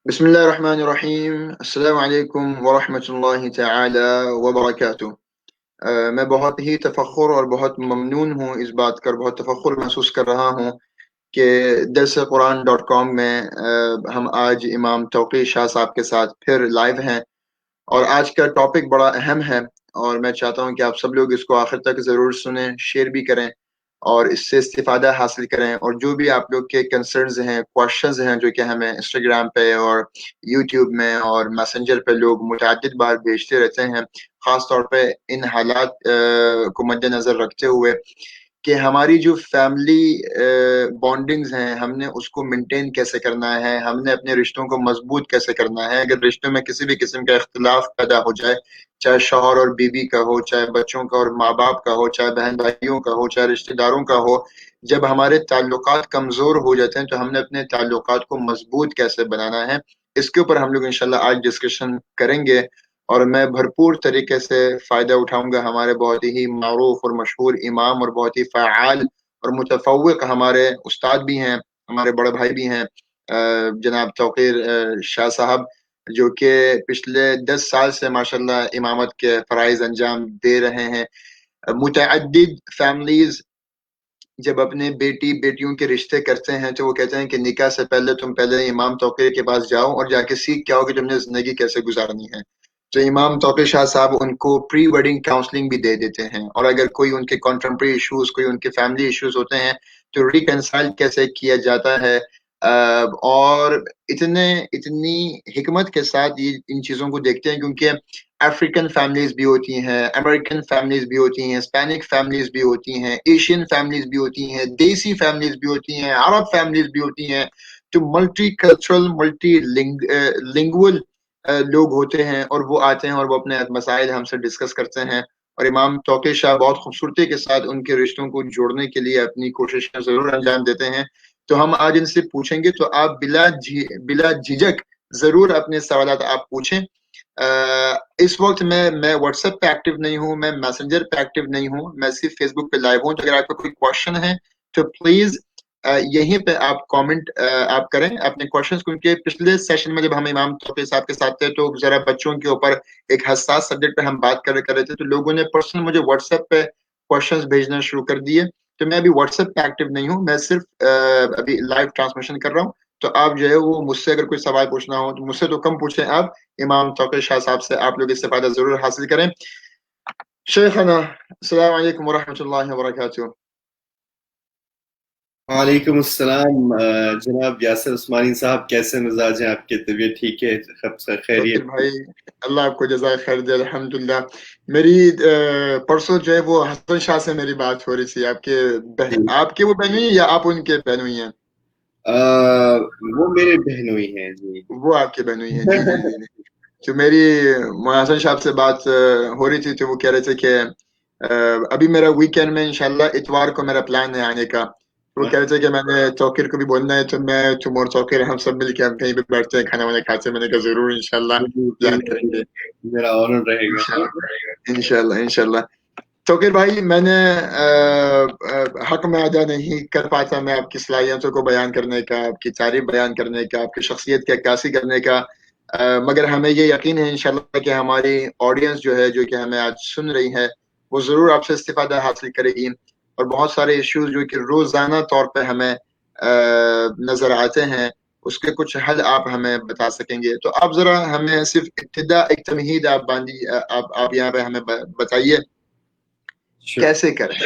بسم الله الرحمن الرحیم السلام علیکم ورحمۃ اللہ تعالی وبرکاتہ۔ میں بہت ہی تفخر اور بہت ممنون ہوں اس بات کا، اور بہت تفخر محسوس کر رہا ہوں کہ درس قرآن ڈاٹ کام میں ہم آج امام توقیر شاہ صاحب کے ساتھ پھر لائیو ہیں، اور آج کا ٹاپک بڑا اہم ہے، اور میں چاہتا ہوں کہ آپ سب لوگ اس کو آخر تک ضرور سنیں، شیئر بھی کریں اور اس سے استفادہ حاصل کریں، اور جو بھی آپ لوگ کے کنسرنز ہیں، کوشچنز ہیں جو کہ ہمیں انسٹاگرام پہ اور یوٹیوب میں اور میسنجر پہ لوگ متعدد بار بھیجتے رہتے ہیں، خاص طور پہ ان حالات کو مد نظر رکھتے ہوئے کہ ہماری جو فیملی بانڈنگز ہیں ہم نے اس کو مینٹین کیسے کرنا ہے، ہم نے اپنے رشتوں کو مضبوط کیسے کرنا ہے۔ اگر رشتوں میں کسی بھی قسم کا اختلاف پیدا ہو جائے، چاہے شوہر اور بیوی کا ہو، چاہے بچوں کا اور ماں باپ کا ہو، چاہے بہن بھائیوں کا ہو، چاہے رشتہ داروں کا ہو، جب ہمارے تعلقات کمزور ہو جاتے ہیں تو ہم نے اپنے تعلقات کو مضبوط کیسے بنانا ہے، اس کے اوپر ہم لوگ انشاءاللہ آج ڈسکشن کریں گے، اور میں بھرپور طریقے سے فائدہ اٹھاؤں گا۔ ہمارے بہت ہی معروف اور مشہور امام اور بہت ہی فعال اور متفوق ہمارے استاد بھی ہیں، ہمارے بڑے بھائی بھی ہیں، جناب توقیر شاہ صاحب، جو کہ پچھلے 10 سال سے ماشاءاللہ امامت کے فرائض انجام دے رہے ہیں۔ متعدد فیملیز جب اپنے بیٹی بیٹیوں کے رشتے کرتے ہیں تو وہ کہتے ہیں کہ نکاح سے پہلے تم پہلے امام توقیر کے پاس جاؤ اور جا کے سیکھ کے آؤ کہ تم نے زندگی کیسے گزارنی ہے۔ تو امام توقیر شاہ صاحب ان کو پری ویڈنگ کاؤنسلنگ بھی دے دیتے ہیں، اور اگر کوئی ان کے کنٹمپریری ایشوز، کوئی ان کے فیملی ایشوز ہوتے ہیں تو ریکنسائل کیسے کیا جاتا ہے، اور اتنی حکمت کے ساتھ یہ ان چیزوں کو دیکھتے ہیں، کیونکہ افریقن فیملیز بھی ہوتی ہیں، امریکن فیملیز بھی ہوتی ہیں، اسپینک فیملیز بھی ہوتی ہیں، ایشین فیملیز بھی ہوتی ہیں، دیسی فیملیز بھی ہوتی ہیں، عرب فیملیز بھی ہوتی ہیں، تو ملٹی کلچرل ملٹی لنگول لوگ ہوتے ہیں، اور وہ آتے ہیں اور وہ اپنے مسائل ہم سے ڈسکس کرتے ہیں، اور امام توقیر شاہ بہت خوبصورتی کے ساتھ ان کے رشتوں کو جوڑنے کے لیے اپنی کوششیں ضرور انجام دیتے ہیں۔ تو ہم آج ان سے پوچھیں گے، تو آپ بلا جھجک ضرور اپنے سوالات آپ پوچھیں۔ اس وقت میں واٹس ایپ پہ ایکٹیو نہیں ہوں، میں میسنجر پہ ایکٹیو نہیں ہوں، میں صرف فیس بک پہ لائیو ہوں، تو اگر آپ کا کوئی کوشچن ہے تو پلیز یہیں پہ آپ کامنٹ آپ کریں اپنے کوشچنس، کیونکہ پچھلے سیشن میں جب ہم امام توقیر صاحب کے ساتھ تھے تو ذرا بچوں کے اوپر ایک حساس سبجیکٹ پہ ہم بات کر رہے تھے، تو لوگوں نے پرسنل مجھے واٹس ایپ پہ کوشچنس بھیجنا شروع کر دیے، تو میں ابھی واٹس ایپ پہ ایکٹیو نہیں ہوں، میں صرف ابھی لائیو ٹرانسمیشن کر رہا ہوں۔ تو آپ جو ہے وہ مجھ سے اگر کوئی سوال پوچھنا ہو تو مجھ سے تو کم پوچھیں، آپ امام توقیر شاہ صاحب سے آپ لوگ استفادہ ضرور حاصل کریں۔ شیخنا السلام علیکم ورحمۃ اللہ وبرکاتہ۔ وعلیکم السلام جناب یاسر عثمانی صاحب، کیسے مزاج ہیں آپ کے؟ طبیعت ٹھیک ہے؟ سب خیریت؟ بھائی اللہ آپ کو جزائے خیر دے، الحمدللہ۔ میری پرسوں جو ہے وہ حسن شاہ سے میری بات ہو رہی تھی، آپ کے وہ بہنوئی ہیں یا آپ ان کے بہنوئی ہیں؟ وہ میرے بہنوئی ہیں جی۔ وہ آپ کے بہنوئی ہیں، جی جی جی۔ تو میری حسن صاحب سے بات ہو رہی تھی، تو وہ کہہ رہے تھے کہ ابھی میرا ویکینڈ میں انشاءاللہ اتوار کو میرا پلان ہے آنے کا، وہ کہہ رہے تھے کہ میں نے توقیر کو بھی بولنا ہے، تو میں تم اور توقیر ہم سب مل کے ہم کہیں پہ بیٹھتے ہیں کھانا وانا کھاتے ہیں۔ میں نے کہا ضرور انشاءاللہ پلان کریں گے، میرا آنر رہے گا۔ انشاءاللہ انشاءاللہ۔ توقیر بھائی، میں نے حق میں ادا نہیں کر پاتا میں آپ کی صلاحیتوں کو بیان کرنے کا، آپ کی تعریف بیان کرنے کا، آپ کی شخصیت کی عکاسی کرنے کا، مگر ہمیں یہ یقین ہے انشاءاللہ کہ ہماری آڈینس جو ہے، جو کہ ہمیں آج سن رہی ہے، وہ ضرور آپ سے استفادہ حاصل کرے گی، اور بہت سارے ایشوز جو کہ روزانہ طور پہ ہمیں نظر آتے ہیں اس کے کچھ حل آپ ہمیں بتا سکیں گے۔ تو آپ ذرا ہمیں صرف ابتدا ایک تمہید آپ یہاں پہ ہمیں بتائیے کیسے کریں،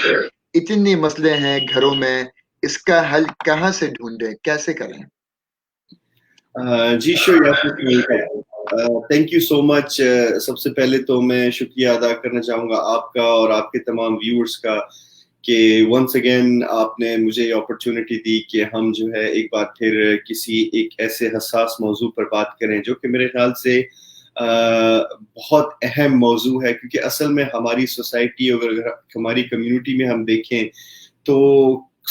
اتنے مسئلے ہیں گھروں میں، اس کا حل کہاں سے ڈھونڈیں، کیسے کریں؟ جی تھینک یو سو مچ۔ سب سے پہلے تو میں شکریہ ادا کرنا چاہوں گا آپ کا اور آپ کے تمام ویورز کا کہ ونس اگین آپ نے مجھے یہ اپرچونٹی دی کہ ہم جو ہے ایک بار پھر کسی ایک ایسے حساس موضوع پر بات کریں جو کہ میرے خیال سے بہت اہم موضوع ہے، کیونکہ اصل میں ہماری سوسائٹی، اگر ہماری کمیونٹی میں ہم دیکھیں تو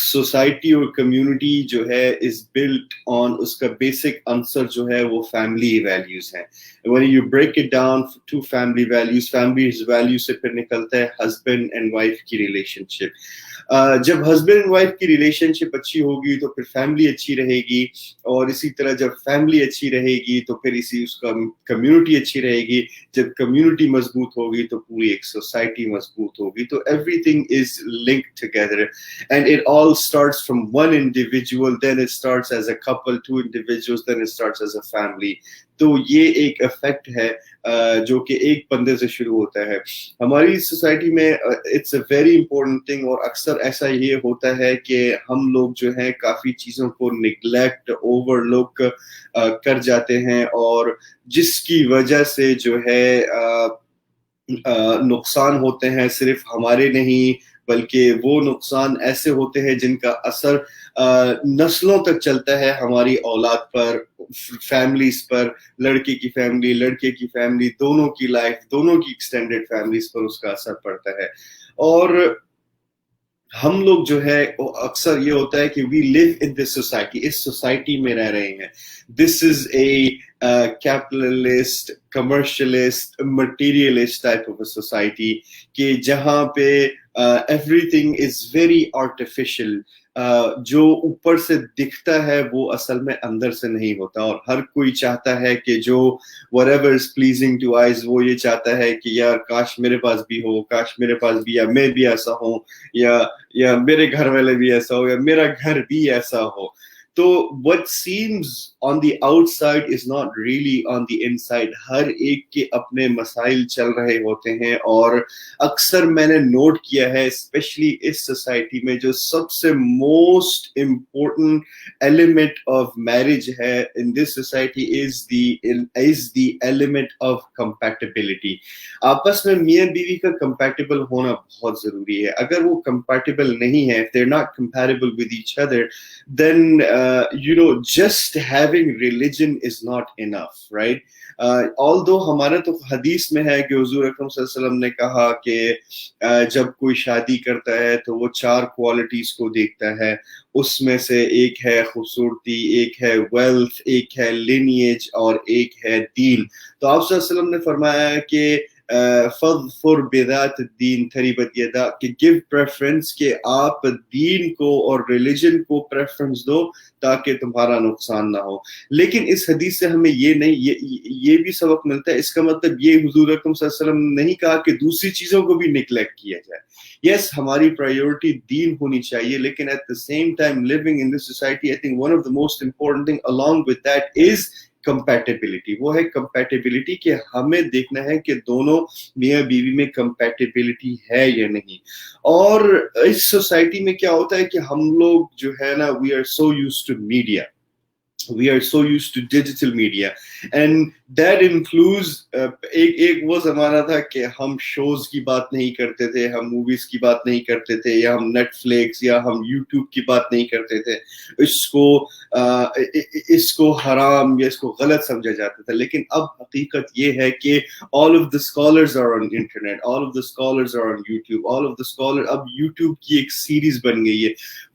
سوسائٹی اور کمیونٹی جو ہے از بلٹ آن، اس کا بیسک عنصر جو ہے وہ فیملی ویلیوز ہیں۔ when you break it down to family values سے پھر نکلتا ہے ہسبینڈ اینڈ وائف کی ریلیشن شپ۔ جب ہسبینڈ اینڈ وائف کی ریلیشن شپ اچھی ہوگی تو پھر فیملی اچھی رہے گی, اور اسی طرح جب فیملی اچھی رہے گی تو پھر اس کا کمیونٹی اچھی رہے گی, جب کمیونٹی مضبوط ہوگی تو پوری ایک سوسائٹی مضبوط ہوگی. تو every thing is linked together and it all starts from one individual, then it starts as a couple, two individuals, then it starts as a family. تو یہ ایک افیکٹ ہے جو کہ ایک بندے سے شروع ہوتا ہے. ہماری سوسائٹی میں it's a very important thing, اور اکثر ایسا یہ ہوتا ہے کہ ہم لوگ جو ہیں کافی چیزوں کو نگلیکٹ, اوور لک کر جاتے ہیں, اور جس کی وجہ سے جو ہے نقصان ہوتے ہیں صرف ہمارے نہیں, بلکہ وہ نقصان ایسے ہوتے ہیں جن کا اثر نسلوں تک چلتا ہے ہماری اولاد پر, فیملیز پر, لڑکے کی فیملی, لڑکے کی فیملی, دونوں کی لائف, دونوں کی ایکسٹینڈیڈ فیملیز پر اس کا اثر پڑتا ہے. اور ہم لوگ جو ہے اکثر یہ ہوتا ہے کہ وی لیو ان دس سوسائٹی, اس سوسائٹی میں رہ رہے ہیں. This is a capitalist, commercialist, materialist type of a society, کہ جہاں پہ every thing is very artificial. جو اوپر سے دکھتا ہے وہ اصل میں اندر سے نہیں ہوتا, اور ہر کوئی چاہتا ہے کہ جو whatever is pleasing to eyes, وہ یہ چاہتا ہے کہ یار کاش میرے پاس بھی ہو, کاش میرے پاس بھی, یا میں بھی ایسا ہوں, یا میرے گھر والے بھی ایسا ہو, یا میرا گھر بھی ایسا ہو. تو what seems on the outside is not really on the inside. ہر ایک کے اپنے مسائل چل رہے ہوتے ہیں, اور اکثر میں نے نوٹ کیا ہے اسپیشلی اس سوسائٹی میں جو سب سے most important element of marriage ہے in this society is the element of compatibility. آپس میں میاں بیوی کا کمپیٹیبل ہونا بہت ضروری ہے. اگر وہ کمپیٹیبل نہیں ہے, if they're not compatible with each other, then just having religion is not enough, right? Although ہمارا تو حدیث میں ہے کہ حضور اکرم صلی اللہ علیہ وسلم نے کہا کہ جب کوئی شادی کرتا ہے تو وہ 4 کوالٹیز کو دیکھتا ہے, اس میں سے ایک ہے خوبصورتی, ایک ہے ویلتھ, ایک ہے لینیج, اور ایک ہے دین. تو آپ صلی اللہ علیہ وسلم نے فرمایا کہ فَاظْفُرْ بِذَاتِ الدِّينِ تَرِبَتْ يَدَاكَ, کہ give preference, کہ آپ دین کو اور ریلیجن کو پریفرنس دو تاکہ تمہارا نقصان نہ ہو. لیکن اس حدیث سے ہمیں یہ بھی سبق ملتا ہے, اس کا مطلب یہ حضور اکرم صلی اللہ علیہ وسلم نے نہیں کہا کہ دوسری چیزوں کو بھی نیگلیکٹ کیا جائے. یس, ہماری پرائیورٹی دین ہونی چاہیے, لیکن at the same time living in this society, I think one of the most important thing along with that is compatibility. وہ ہے کمپیٹیبلٹی, کہ ہمیں دیکھنا ہے کہ دونوں میاں بیوی میں کمپیٹیبلٹی ہے یا نہیں. اور اس سوسائٹی میں کیا ہوتا ہے کہ ہم لوگ جو ہے نا, we are so used to media, we are so used to digital media, and that includes ایک وہ زمانہ تھا کہ ہم شوز کی بات نہیں کرتے تھے, ہم موویز کی بات نہیں کرتے تھے, یا ہم نیٹ فلکس یا ہم یوٹیوب کی بات نہیں کرتے تھے, اس کو حرام یا اس کو غلط سمجھا جاتا تھا. لیکن اب حقیقت یہ ہے کہ all of the scholars are on internet, all of the scholars are on YouTube, all of the scholars, اب یوٹیوب کی ایک سیریز بن گئی ہے.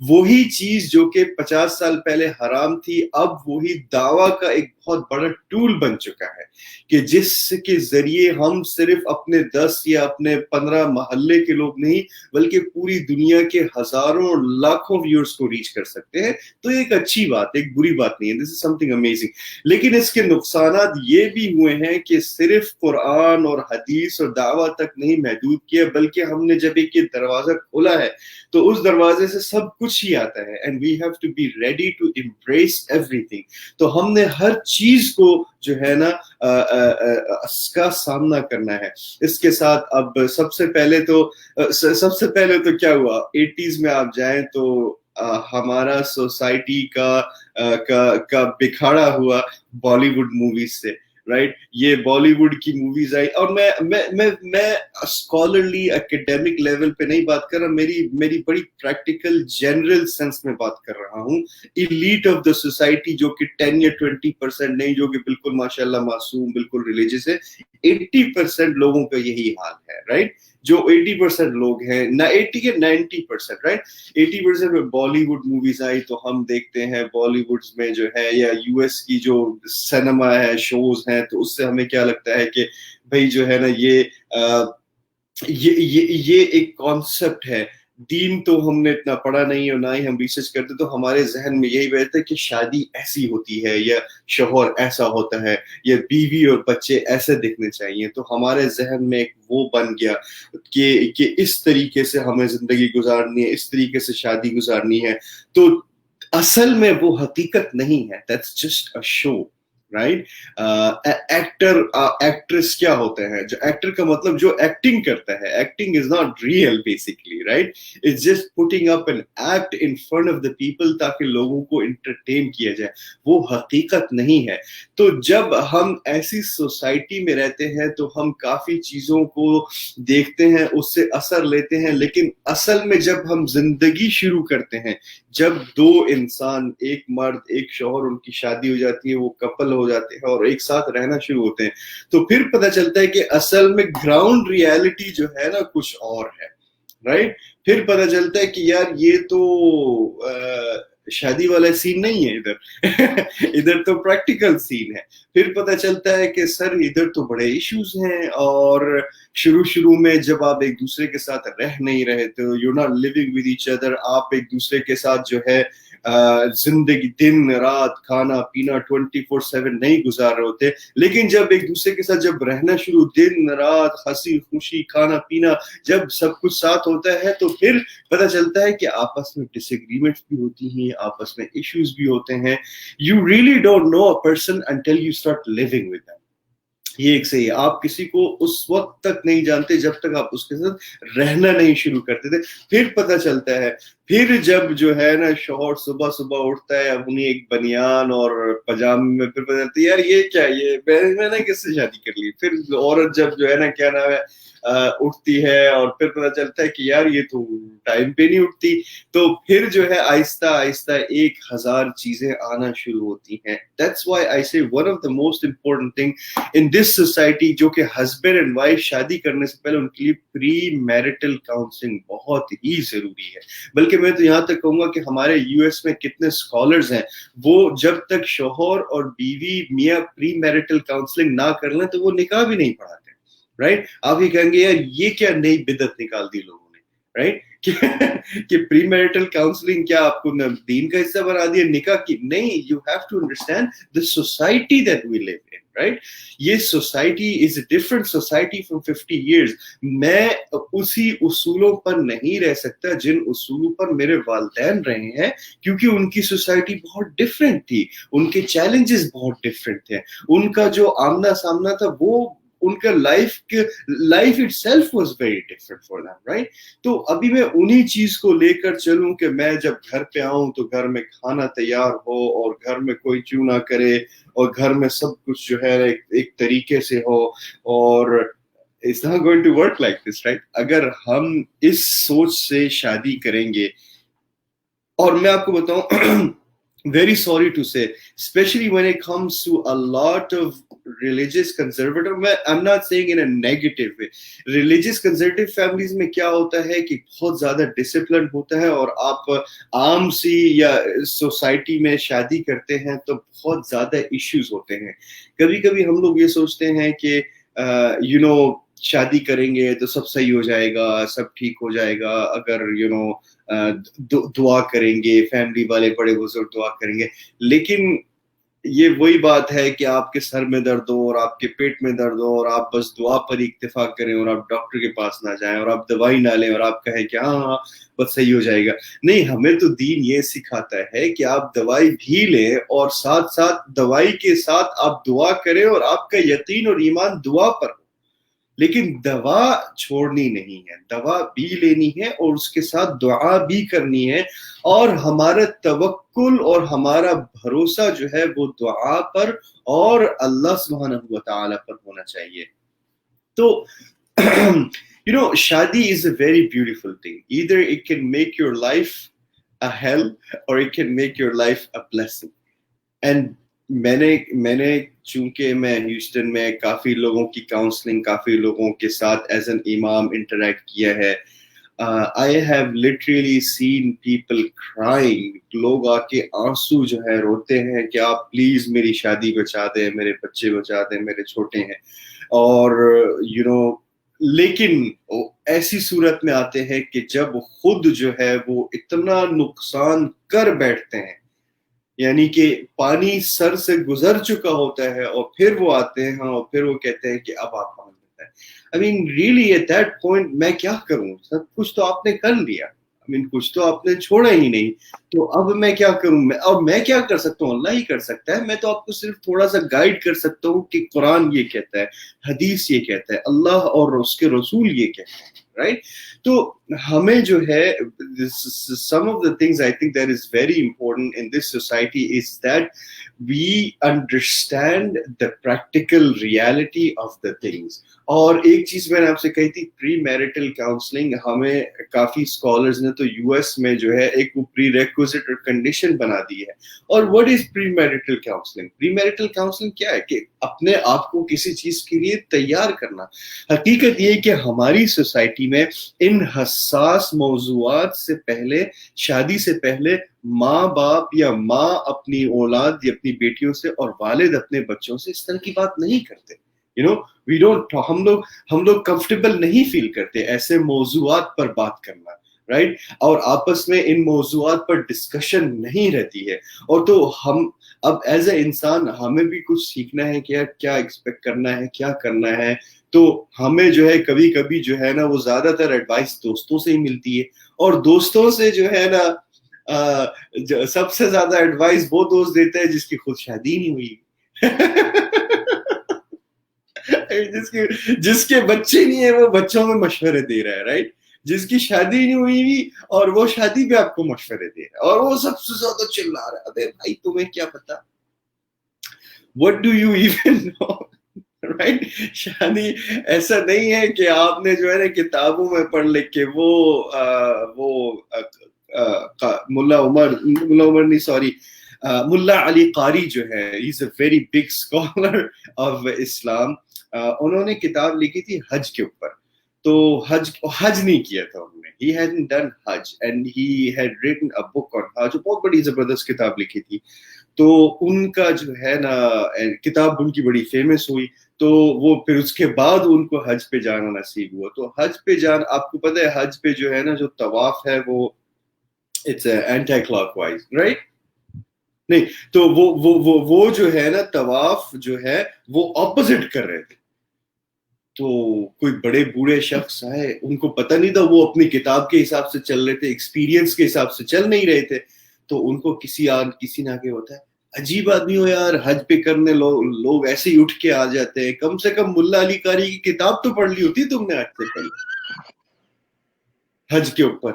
وہی چیز جو کہ 50 سال پہلے حرام تھی, اب وہی دعویٰ کا ایک بہت بڑا ٹول بن چکا ہے, کہ جس کے ذریعے ہم صرف اپنے 10 یا اپنے 15 محلے کے لوگ نہیں, بلکہ پوری دنیا کے ہزاروں لاکھوں ویورز کو ریچ کر سکتے ہیں. تو ایک اچھی بات, ایک بری بات نہیں ہے, دس از سم تھنگ امیزنگ. لیکن اس کے نقصانات یہ بھی ہوئے ہیں کہ صرف قرآن اور حدیث اور دعویٰ تک نہیں محدود کیا, بلکہ ہم نے جب ایک یہ دروازہ کھولا ہے تو اس دروازے سے سب کچھ ہی آتا ہے, and we have to be ready to embrace everything. تو ہم نے ہر چیز کو جو ہے نا اس کا سامنا کرنا ہے. اس کے ساتھ اب سب سے پہلے تو کیا ہوا, 80s میں آپ جائیں تو ہمارا سوسائٹی کا بکھاڑا ہوا بالی ووڈ موویز سے, رائٹ. یہ بالی ووڈ کی موویز آئی, اور میں اسکالرلی ایکیڈیمک لیول پہ نہیں بات کر رہا, میری بڑی پریکٹیکل جنرل سینس میں بات کر رہا ہوں. ایلیٹ آف دا سوسائٹی جو کہ 10 یا 20% نہیں, جو کہ بالکل ماشاء اللہ معصوم, بالکل ریلیجیس ہے, 80% لوگوں کا یہی حال ہے, رائٹ. جو 80% لوگ ہیں, نہ 80 کے 90%, رائٹ. 80% میں بالی ووڈ موویز آئی تو ہم دیکھتے ہیں بالی ووڈ میں جو ہے, یا یو ایس کی جو سینما ہے, شوز ہیں, تو اس سے ہمیں کیا لگتا ہے کہ بھائی جو ہے نا یہ ایک کانسیپٹ ہے دین تو ہم نے اتنا پڑھا نہیں اور نہ ہی ہم ریسرچ کرتے, تو ہمارے ذہن میں یہی بہتا ہے کہ شادی ایسی ہوتی ہے یا شوہر ایسا ہوتا ہے یا بیوی اور بچے ایسے دکھنے چاہیے. تو ہمارے ذہن میں ایک وہ بن گیا کہ اس طریقے سے ہمیں زندگی گزارنی ہے, اس طریقے سے شادی گزارنی ہے. تو اصل میں وہ حقیقت نہیں ہے. That's just a show, right. Actor actress کیا ہوتے ہیں, جو ایکٹر کا مطلب جو ایکٹنگ کرتا ہے, acting is not real basically, right. It's just putting up an act in front of the people تاکہ لوگوں کو انٹرٹین کیا جائے, وہ حقیقت نہیں ہے. تو جب ہم ایسی سوسائٹی میں رہتے ہیں تو ہم کافی چیزوں کو دیکھتے ہیں, اس سے اثر لیتے ہیں, لیکن اصل میں جب ہم زندگی شروع کرتے ہیں, جب دو انسان, ایک مرد ایک شوہر, ان کی شادی ہو جاتی ہے, وہ کپل ہو جاتے ہیں اور ایک ساتھ رہنا شروع ہوتے ہیں, تو پھر پتہ چلتا ہے کہ اصل میں گراؤنڈ ریالٹی جو ہے نا کچھ اور ہے, رائٹ. پھر پتہ چلتا ہے کہ یار یہ تو شادی والا سین نہیں ہے, ادھر تو پریکٹیکل سین ہے. پھر پتہ چلتا ہے کہ سر ادھر تو بڑے ایشوز ہیں, اور شروع میں جب آپ ایک دوسرے کے ساتھ رہ نہیں رہے تو you not living with each other, آپ ایک دوسرے کے ساتھ جو ہے زندگی دن رات کھانا پینا 24/7 نہیں گزار رہے ہوتے. لیکن جب ایک دوسرے کے ساتھ جب رہنا شروع, دن رات ہنسی خوشی کھانا پینا جب سب کچھ ساتھ ہوتا ہے, تو پھر پتہ چلتا ہے کہ آپس میں ڈس ایگریمنٹس بھی ہوتی ہیں, آپس میں ایشوز بھی ہوتے ہیں. You really don't know a person until you start living with them. یہ ایک صحیح ہے, آپ کسی کو اس وقت تک نہیں جانتے جب تک آپ اس کے ساتھ رہنا نہیں شروع کرتے تھے. پھر پتہ چلتا ہے, پھر جب جو ہے نا شوہر صبح اٹھتا ہے اپنی ایک بنیان اور پجامے میں, پھر پتہ چلتا ہے یار یہ کیا, یہ میں نے کس سے شادی کر لی. پھر عورت جب جو ہے نا کیا نام ہے اٹھتی ہے, اور پھر پتہ چلتا ہے کہ یار یہ تو ٹائم پہ نہیں اٹھتی. تو پھر جو ہے آہستہ آہستہ 1000 چیزیں آنا شروع ہوتی ہیں. That's why I say one of the most important thing in this society, جو کہ ہسبینڈ اینڈ وائف شادی کرنے سے پہلے ان کے لیے پری میرٹل کاؤنسلنگ بہت ہی ضروری ہے. بلکہ میں تو یہاں تک کہوں گا کہ ہمارے یو ایس میں کتنے اسکالرز ہیں, وہ جب تک شوہر اور بیوی میاں پری میرٹل کاؤنسلنگ نہ کر لیں تو وہ نکاح بھی نہیں پڑھاتے, رائٹ. آپ یہ کہیں گے یار یہ کیا نئی بدعت نکال دی لوگوں نے, رائٹ, کہ پری میرٹل کاؤنسلنگ کیا آپ کو دین کا حصہ بنا دیا نکاح کی. نہیں, you have to understand the society that we live in, right. یہ society is a different society from 50 years. میں اسی اصولوں پر نہیں رہ سکتا جن اصولوں پر میرے والدین رہے ہیں, کیونکہ ان کی سوسائٹی بہت ڈفرینٹ تھی, ان کے چیلنجز بہت ڈفرینٹ تھے, ان کا جو آمنا سامنا تھا وہ ان کا life it self was very different for them, right. تو ابھی میں انہی چیز کو لے کر چلوں کہ میں جب گھر پہ آؤں تو گھر میں کھانا تیار ہو, اور گھر میں کوئی چیوں نہ کرے, اور گھر میں سب کچھ جو ہے ایک طریقے سے ہو, اور it's not going to work like this, right. اگر ہم اس سوچ سے شادی کریں گے, اور میں آپ کو بتاؤں very sorry to say, especially when it comes to a lot of religious conservative, I'm not saying in a negative way, religious conservative families میں کیا ہوتا ہے کہ بہت زیادہ ڈسپلن ہوتا ہے, اور آپ عام سی یا سوسائٹی میں شادی کرتے ہیں تو بہت زیادہ ایشوز ہوتے ہیں. کبھی کبھی ہم لوگ یہ سوچتے ہیں کہ شادی کریں گے تو سب صحیح ہو جائے گا, سب ٹھیک ہو جائے گا اگر دعا کریں گے, فیملی والے بڑے بزرگ دعا کریں گے. لیکن یہ وہی بات ہے کہ آپ کے سر میں درد ہو اور آپ کے پیٹ میں درد ہو, اور آپ بس دعا پر اکتفا کریں, اور آپ ڈاکٹر کے پاس نہ جائیں, اور آپ دوائی نہ لیں, اور آپ کہیں کہ ہاں بس صحیح ہو جائے گا. نہیں, ہمیں تو دین یہ سکھاتا ہے کہ آپ دوائی بھی لیں, اور ساتھ ساتھ دوائی کے ساتھ آپ دعا کریں, اور آپ کا یقین اور ایمان دعا پر ہو. لیکن دوا چھوڑنی نہیں ہے, دوا بھی لینی ہے, اور اس کے ساتھ دعا بھی کرنی ہے, اور ہمارا توکل اور ہمارا بھروسہ جو ہے وہ دعا پر اور اللہ سبحانہ و تعالی پر ہونا چاہیے. تو شادی is a very beautiful thing. Either it can make your life a hell or it can make your life a blessing. And میں نے چونکہ میں ہیوسٹن میں کافی لوگوں کی کاؤنسلنگ, کافی لوگوں کے ساتھ ایز این امام انٹریکٹ کیا ہے. I have literally seen people crying. لوگ آ کے آنسو جو ہے روتے ہیں کہ آپ پلیز میری شادی بچا دیں, میرے بچے بچا دیں, میرے چھوٹے ہیں. اور لیکن ایسی صورت میں آتے ہیں کہ جب خود جو ہے وہ اتنا نقصان کر بیٹھتے ہیں، یعنی کہ پانی سر سے گزر چکا ہوتا ہے، اور پھر وہ آتے ہیں اور پھر وہ کہتے ہیں کہ اب آپ پانی دیتا ہے. I mean really at that point میں کیا کروں؟ سب کچھ تو آپ نے کر لیا، کچھ تو آپ نے چھوڑا ہی نہیں، تو اب میں کیا کروں؟ اب میں کیا کر سکتا ہوں؟ اللہ ہی کر سکتا ہے. میں تو آپ کو صرف تھوڑا سا گائیڈ کر سکتا ہوں کہ قرآن یہ کہتا ہے، حدیث یہ کہتا ہے، اللہ اور اس کے رسول یہ کہتے ہیں، رائٹ؟ تو ہمیں جو ہے some of the things I think that is very important in this society is that we understand the practical reality of the things. اور ایک چیز میں نے آپ سے کہی تھی، پری میرٹل کاؤنسلنگ، ہمیں کافی اسکالرز نے تو یو ایس میں جو ہے ایک وہ پری ریکوزٹ اور کنڈیشن بنا دی ہے. اور what is premarital counselling? Premarital counselling کیا ہے؟ کہ اپنے آپ کو کسی چیز کے لیے تیار کرنا. حقیقت یہ کہ ہماری سوسائٹی میں ان حساس موضوعات سے پہلے، شادی سے پہلے، ماں باپ یا ماں اپنی اولاد یا اپنی بیٹیوں سے اور والد اپنے بچوں سے اس طرح کی بات نہیں کرتے. وی ڈونٹ، ہم لوگ کمفرٹیبل نہیں فیل کرتے ایسے موضوعات پر بات کرنا، رائٹ؟ اور آپس میں ان موضوعات پر ڈسکشن نہیں رہتی ہے. اور تو ہم اب ایز اے انسان ہمیں بھی کچھ سیکھنا ہے کہ کیا ایکسپیکٹ کرنا ہے، کیا کرنا ہے. تو ہمیں جو ہے کبھی کبھی جو ہے نا وہ زیادہ تر ایڈوائس دوستوں سے ہی ملتی ہے، اور دوستوں سے جو ہے نا سب سے زیادہ ایڈوائس وہ دوست دیتا ہے جس کی خود شادی نہیں ہوئی، جس کے بچے نہیں ہیں وہ بچوں میں مشورے دے رہا ہے، رائٹ؟ جس کی شادی نہیں ہوئی اور وہ شادی پہ آپ کو مشورے دے رہا ہے، اور وہ سب سے زیادہ چلا رہا ہے. ارے بھائی تمہیں کیا پتا؟ What do you even know? Right? شادی ایسا نہیں ہے کہ آپ نے جو ہے نا کتابوں میں پڑھ لکھ کے وہ ملا علی قاری جو ہے، he is a very big scholar of Islam. انہوں نے کتاب لکھی تھی حج کے اوپر. تو حج نہیں کیا تھا انہوں نے، he hadn't done Hajj and he had written a book on حج. بہت بڑی زبردست کتاب لکھی تھی. تو ان کا جو ہے نا کتاب ان کی بڑی فیمس ہوئی. تو وہ پھر اس کے بعد ان کو حج پہ جانا نصیب ہوا. تو حج پہ آپ کو پتہ ہے حج پہ جو ہے نا جو طواف ہے وہ it's anticlockwise, right? نہیں، تو وہ جو ہے نا طواف جو ہے وہ اپوزٹ کر رہے تھے. تو کوئی بڑے بوڑھے شخص آئے، ان کو پتہ نہیں تھا، وہ اپنی کتاب کے حساب سے چل رہے تھے، ایکسپیرینس کے حساب سے چل نہیں رہے تھے. تو ان کو کسی نہ کے ہوتا ہے، عجیب آدمی ہو یار، حج پہ کرنے لوگ ایسے ہی اٹھ کے آ جاتے ہیں. کم سے کم ملا علی قاری کی کتاب تو پڑھ لی ہوتی تم نے حج سے پہلے. حج کے اوپر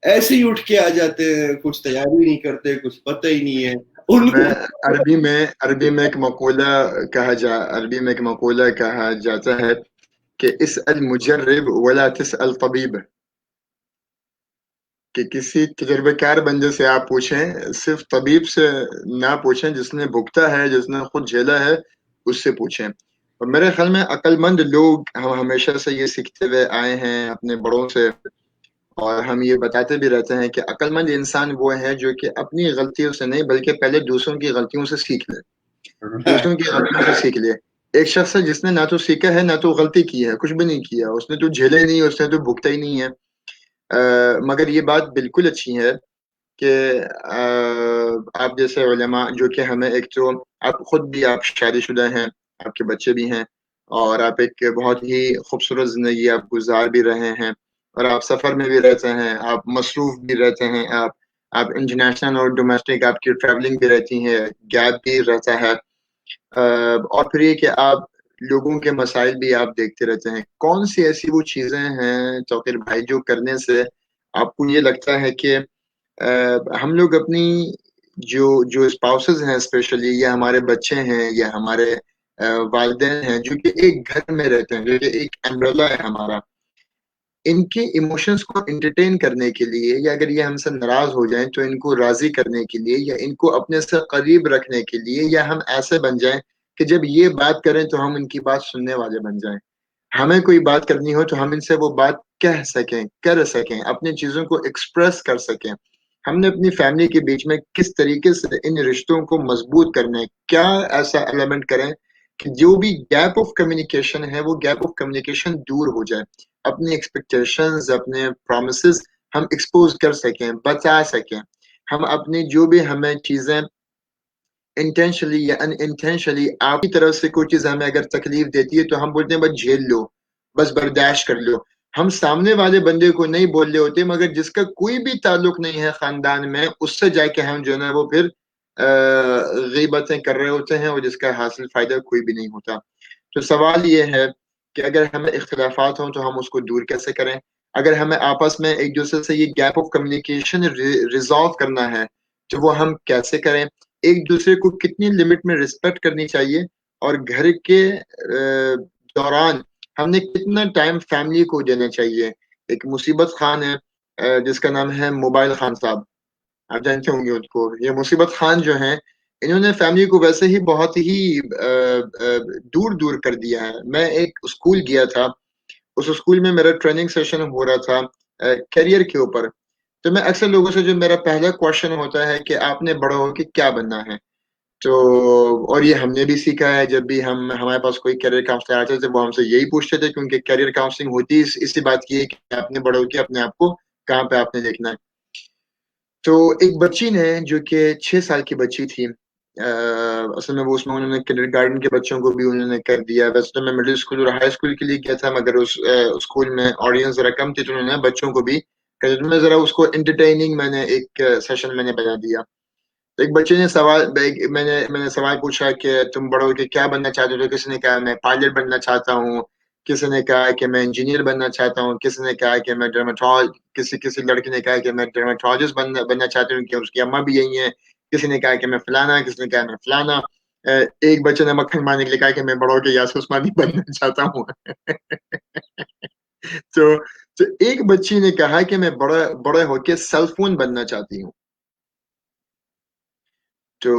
ایسے ہی اٹھ کے آ جاتے ہیں، کچھ تیاری نہیں کرتے، کچھ پتہ ہی نہیں ہے. عربی میں ایک مقولہ کہا جاتا ہے کہ اسأل مجرب ولا تسأل طبیب، کہ کسی تجربہ کار بندے سے آپ پوچھیں، صرف طبیب سے نہ پوچھیں، جس نے بھگتا ہے، جس نے خود جھیلا ہے، اس سے پوچھیں. اور میرے خیال میں عقل مند لوگ، ہم ہمیشہ سے یہ سیکھتے ہوئے آئے ہیں اپنے بڑوں سے، اور ہم یہ بتاتے بھی رہتے ہیں کہ عقل مند انسان وہ ہے جو کہ اپنی غلطیوں سے نہیں بلکہ پہلے دوسروں کی غلطیوں سے سیکھ لے. دوسروں کی غلطیوں سے سیکھ لے. ایک شخص ہے جس نے نہ تو سیکھا ہے نہ تو غلطی کی ہے، کچھ بھی نہیں کیا، اس نے تو جھیلے نہیں، اس نے تو بھگتا ہی نہیں ہے. مگر یہ بات بالکل اچھی ہے کہ آپ جیسے علماء جو کہ ہمیں ایک تو آپ خود بھی آپ شادی شدہ ہیں، آپ کے بچے بھی ہیں، اور آپ ایک بہت ہی خوبصورت زندگی آپ گزار بھی رہے ہیں، اور آپ سفر میں بھی رہتے ہیں، آپ مصروف بھی رہتے ہیں، آپ انٹرنیشنل اور ڈومیسٹک آپ کی ٹریولنگ بھی رہتی ہے، گیپ بھی رہتا ہے، اور پھر یہ کہ آپ لوگوں کے مسائل بھی آپ دیکھتے رہتے ہیں. کون سی ایسی وہ چیزیں ہیں توقیر بھائی جو کرنے سے آپ کو یہ لگتا ہے کہ ہم لوگ اپنی جو اسپاؤسز ہیں اسپیشلی، یا ہمارے بچے ہیں، یا ہمارے والدین ہیں جو کہ ایک گھر میں رہتے ہیں، جو کہ ایک امبریلا ہے ہمارا، ان کے ایموشنز کو انٹرٹین کرنے کے لیے، یا اگر یہ ہم سے ناراض ہو جائیں تو ان کو راضی کرنے کے لیے، یا ان کو اپنے سے قریب رکھنے کے لیے، یا ہم ایسے بن جائیں کہ جب یہ بات کریں تو ہم ان کی بات سننے والے بن جائیں. ہمیں کوئی بات کرنی ہو تو ہم ان سے وہ بات کہہ سکیں، کر سکیں، اپنی چیزوں کو ایکسپریس کر سکیں. ہم نے اپنی فیملی کے بیچ میں کس طریقے سے ان رشتوں کو مضبوط کرنا ہے، کیا ایسا ایلیمنٹ کریں کہ جو بھی گیپ آف کمیونیکیشن ہے وہ گیپ آف کمیونیکیشن دور ہو جائے, اپنی ایکسپیکٹیشنز اپنے پرومسز ہم ایکسپوز کر سکیں, بتا سکیں, ہم اپنی جو بھی ہمیں چیزیں انٹینشنلی یا ان انٹینشنلی آپ کی طرف سے کوئی چیز ہمیں اگر تکلیف دیتی ہے تو ہم بولتے ہیں بس جھیل لو, بس برداشت کر لو. ہم سامنے والے بندے کو نہیں بول رہے ہوتے, مگر جس کا کوئی بھی تعلق نہیں ہے خاندان میں, اس سے جا کے ہم جو ہے نا وہ پھر غیبتیں کر رہے ہوتے ہیں, اور جس کا حاصل فائدہ کوئی بھی نہیں ہوتا. تو سوال یہ ہے کہ اگر ہمیں اختلافات ہوں تو ہم اس کو دور کیسے کریں, اگر ہمیں آپس میں ایک دوسرے سے یہ گیپ آف کمیونیکیشن ریزالو کرنا ہے تو وہ ہم کیسے کریں, ایک دوسرے کو کتنی لمٹ میں رسپیکٹ کرنی چاہیے, اور گھر کے دوران ہم نے کتنا ٹائم فیملی کو دینا چاہیے. ایک مصیبت خان ہے جس کا نام ہے موبائل خان صاحب, آپ جانتے ہوں گے ان کو. یہ مصیبت خان جو ہیں انہوں نے فیملی کو ویسے ہی بہت ہی دور دور کر دیا ہے. میں ایک اسکول گیا تھا, اس اسکول میں میرا ٹریننگ سیشن ہو رہا تھا کیریئر کے اوپر. تو میں اکثر لوگوں سے جو میرا پہلا کوشچن ہوتا ہے کہ آپ نے بڑا ہو کے کیا بننا ہے, تو اور یہ ہم نے بھی سیکھا ہے جب بھی ہمارے پاس کوئی کیریئر کاؤنسلر آتے تھے وہ ہم سے یہی پوچھتے تھے, کیونکہ کیریئر کاؤنسلنگ ہوتی اسی بات کی ہے کہ آپ نے بڑا ہو کے اپنے آپ کو کہاں پہ آپ نے دیکھنا ہے. تو ایک بچی نے جو کہ 6 سال کی بچی تھی, اصل میں وہ اس میں انہوں نے کنڈر گارڈن کے بچوں کو بھی انہوں نے کر دیا. ویسے تو میں مڈل اسکول اور ہائی اسکول کے لیے گیا تھا, مگر اس اسکول میں آڈینس ذرا کم تھی تو انہوں نے بچوں کو بھی کر دیا. میں ذرا اس کو انٹرٹیننگ میں نے ایک سیشن میں نے بنا دیا. ایک بچے نے میں نے سوال پوچھا کہ تم بڑے ہو کے کیا بننا چاہتے ہو, تو کسی نے کہا میں پائلٹ بننا چاہتا ہوں, کسی نے کہا کہ میں انجینئر بننا چاہتا ہوں, کسی نے کہا کہ میں کسی لڑکی نے کہا کہ میں ڈرمیٹولوجسٹ بننا چاہتی ہوں کہ اس کی اماں بھی یہی ہیں, کسی نے کہا کہ میں فلانا, کسی نے کہا میں فلانا. ایک بچے نے مکھن مارنے کے لیے کہا کہ میں بڑا ہو کے یاسر عثمانی بننا چاہتا ہوں. تو ایک بچی نے کہا کہ میں بڑے ہو کے سیل فون بننا چاہتی ہوں. تو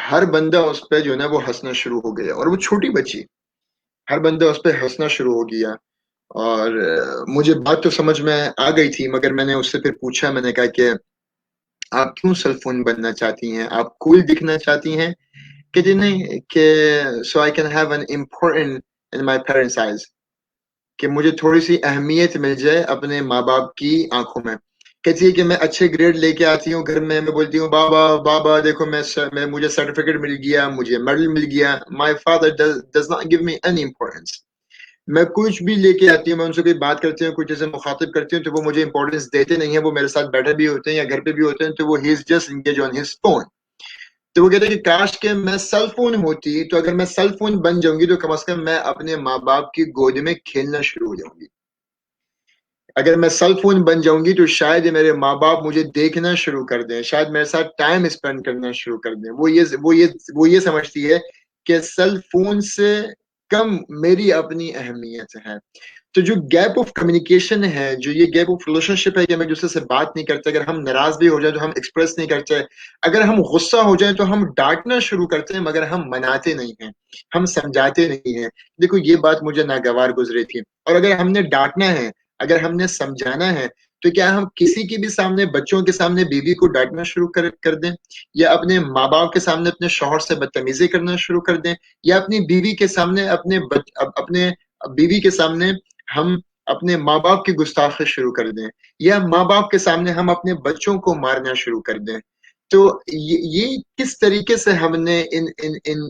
ہر بندہ اس پہ جو ہے نا وہ ہنسنا شروع ہو گیا, اور وہ چھوٹی بچی, ہر بندہ اس پہ ہنسنا شروع ہو گیا. اور مجھے بات تو سمجھ میں آ گئی تھی, مگر میں نے اس سے پھر پوچھا, میں نے کہا کہ آپ کیوں سیل فون بننا چاہتی ہیں, آپ کول دکھنا چاہتی ہیں؟ کہ نہیں, کہ so I can have an important in my parents eyes, کہ مجھے تھوڑی سی اہمیت مل جائے اپنے ماں باپ کی آنکھوں میں. کہتی ہے کہ میں اچھے گریڈ لے کے آتی ہوں گھر میں بولتی ہوں بابا بابا دیکھو میں مجھے سرٹیفکیٹ مل گیا, مجھے میڈل مل گیا. My father does not give me any importance. میں کچھ بھی لے کے آتی ہوں, میں ان سے کوئی بات کرتی ہوں, کچھ جیسے مخاطب کرتی ہوں, تو وہ مجھے امپورٹینس دیتے نہیں ہیں. وہ میرے ساتھ بیٹھے بھی ہوتے ہیں یا گھر پہ بھی ہوتے ہیں, تو وہ ہی is just engage on his phone. تو وہ کہتے ہیں کہ کاش کہ میں سیل فون ہوتی, تو اگر میں سیل فون بن جاؤں گی تو کم از کم میں اپنے ماں باپ کی گود میں کھیلنا شروع ہو جاؤں گی. اگر میں سیل فون بن جاؤں گی تو شاید میرے ماں باپ مجھے دیکھنا شروع کر دیں, شاید میرے ساتھ ٹائم اسپینڈ کرنا شروع کر دیں. وہ یہ سمجھتی ہے کہ سیل فون سے کم میری اپنی اہمیت ہے. تو جو گیپ آف کمیونیکیشن ہے, جو یہ گیپ آف ریلیشن شپ ہے کہ ہم ایک دوسرے سے بات نہیں کرتے, اگر ہم ناراض بھی ہو جائیں تو ہم ایکسپریس نہیں کرتے, اگر ہم غصہ ہو جائیں تو ہم ڈانٹنا شروع کرتے ہیں مگر ہم مناتے نہیں ہیں, ہم سمجھاتے نہیں ہیں. دیکھو یہ بات مجھے ناگوار گزری تھی, اور اگر ہم نے ڈانٹنا ہے, اگر ہم نے سمجھانا ہے, تو کیا ہم کسی کے بھی سامنے, بچوں کے سامنے بیوی کو ڈانٹنا شروع کر دیں, یا اپنے ماں باپ کے سامنے اپنے شوہر سے بدتمیزی کرنا شروع کر دیں, یا اپنی بیوی کے سامنے اپنے بیوی کے سامنے ہم اپنے ماں باپ کی گستاخی شروع کر دیں, یا ماں باپ کے سامنے ہم اپنے بچوں کو مارنا شروع کر دیں. تو یہ کس طریقے سے ہم نے ان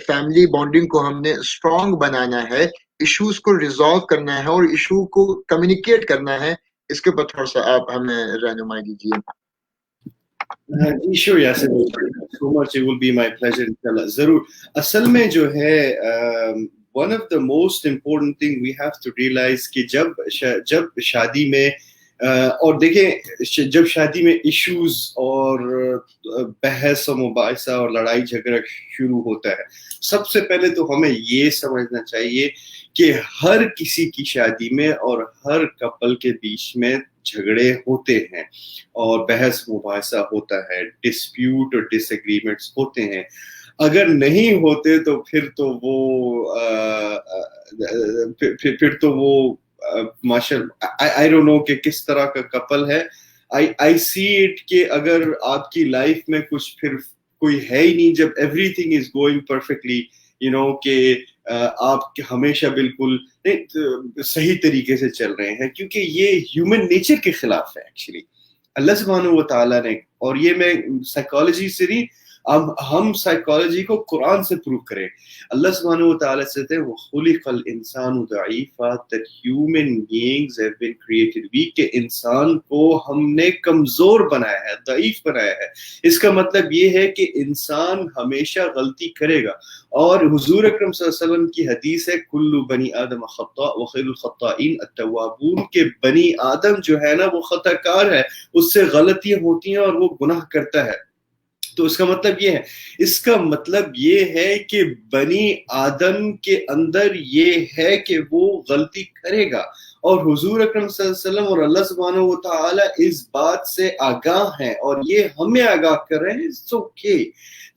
فیملی بانڈنگ کو ہم نے اسٹرانگ بنانا ہے, ایشوز کو ریزالو کرنا ہے اور ایشو کو کمیونیکیٹ کرنا ہے, اس کے اوپر تھوڑا سا آپ ہمیں رہنمائی دیجیے. جی sure Yasir, so much, it will be my pleasure انشاءاللہ. ضرور. اصل میں جو ہے one of the most important thing we have to realize کہ جب شادی میں اور دیکھیں جب شادی میں ایشوز اور بحث و مباحثہ اور لڑائی جھگڑا شروع ہوتا ہے, سب سے پہلے تو ہمیں یہ سمجھنا چاہیے کہ ہر کسی کی شادی میں اور ہر کپل کے بیچ میں جھگڑے ہوتے ہیں اور بحث مباحثہ ہوتا ہے, ڈسپیوٹ اور ڈس ایگریمنٹس ہوتے ہیں. اگر نہیں ہوتے تو پھر تو وہ I don't know کہ کس طرح کا کپل ہے. I see it کہ اگر آپ کی لائف میں کچھ پھر کوئی ہے ہی نہیں, جب everything is going perfectly, کہ آپ ہمیشہ بالکل صحیح طریقے سے چل رہے ہیں، کیونکہ یہ ہیومن نیچر کے خلاف ہے ایکچولی اللہ سبحانہ و تعالیٰ نے. اور یہ میں سائیکالوجی سے نہیں، اب ہم سائیکالوجی کو قرآن سے پروو کریں. اللہ سبحانہ و تعالیٰ سے وَخُلِقَ الْإِنسَانُ ضَعِيفًا that human beings have been created weak، کہ انسان کو ہم نے کمزور بنایا ہے، ضعیف بنایا ہے. اس کا مطلب یہ ہے کہ انسان ہمیشہ غلطی کرے گا. اور حضور اکرم صلی اللہ علیہ وسلم کی حدیث ہے کل بنی آدم خطاء وخیر الخطائین التوابون، کہ بنی آدم جو ہے نا وہ خطا کار ہے، اس سے غلطیاں ہوتی ہیں اور وہ گناہ کرتا ہے. تو اس کا مطلب یہ ہے، اس کا مطلب یہ ہے کہ بنی آدم کے اندر یہ ہے کہ وہ غلطی کرے گا. اور حضور اکرم صلی اللہ علیہ وسلم اور اللہ سبحانہ و تعالی اس بات سے آگاہ ہیں اور یہ ہمیں آگاہ کر رہے ہیں. It's okay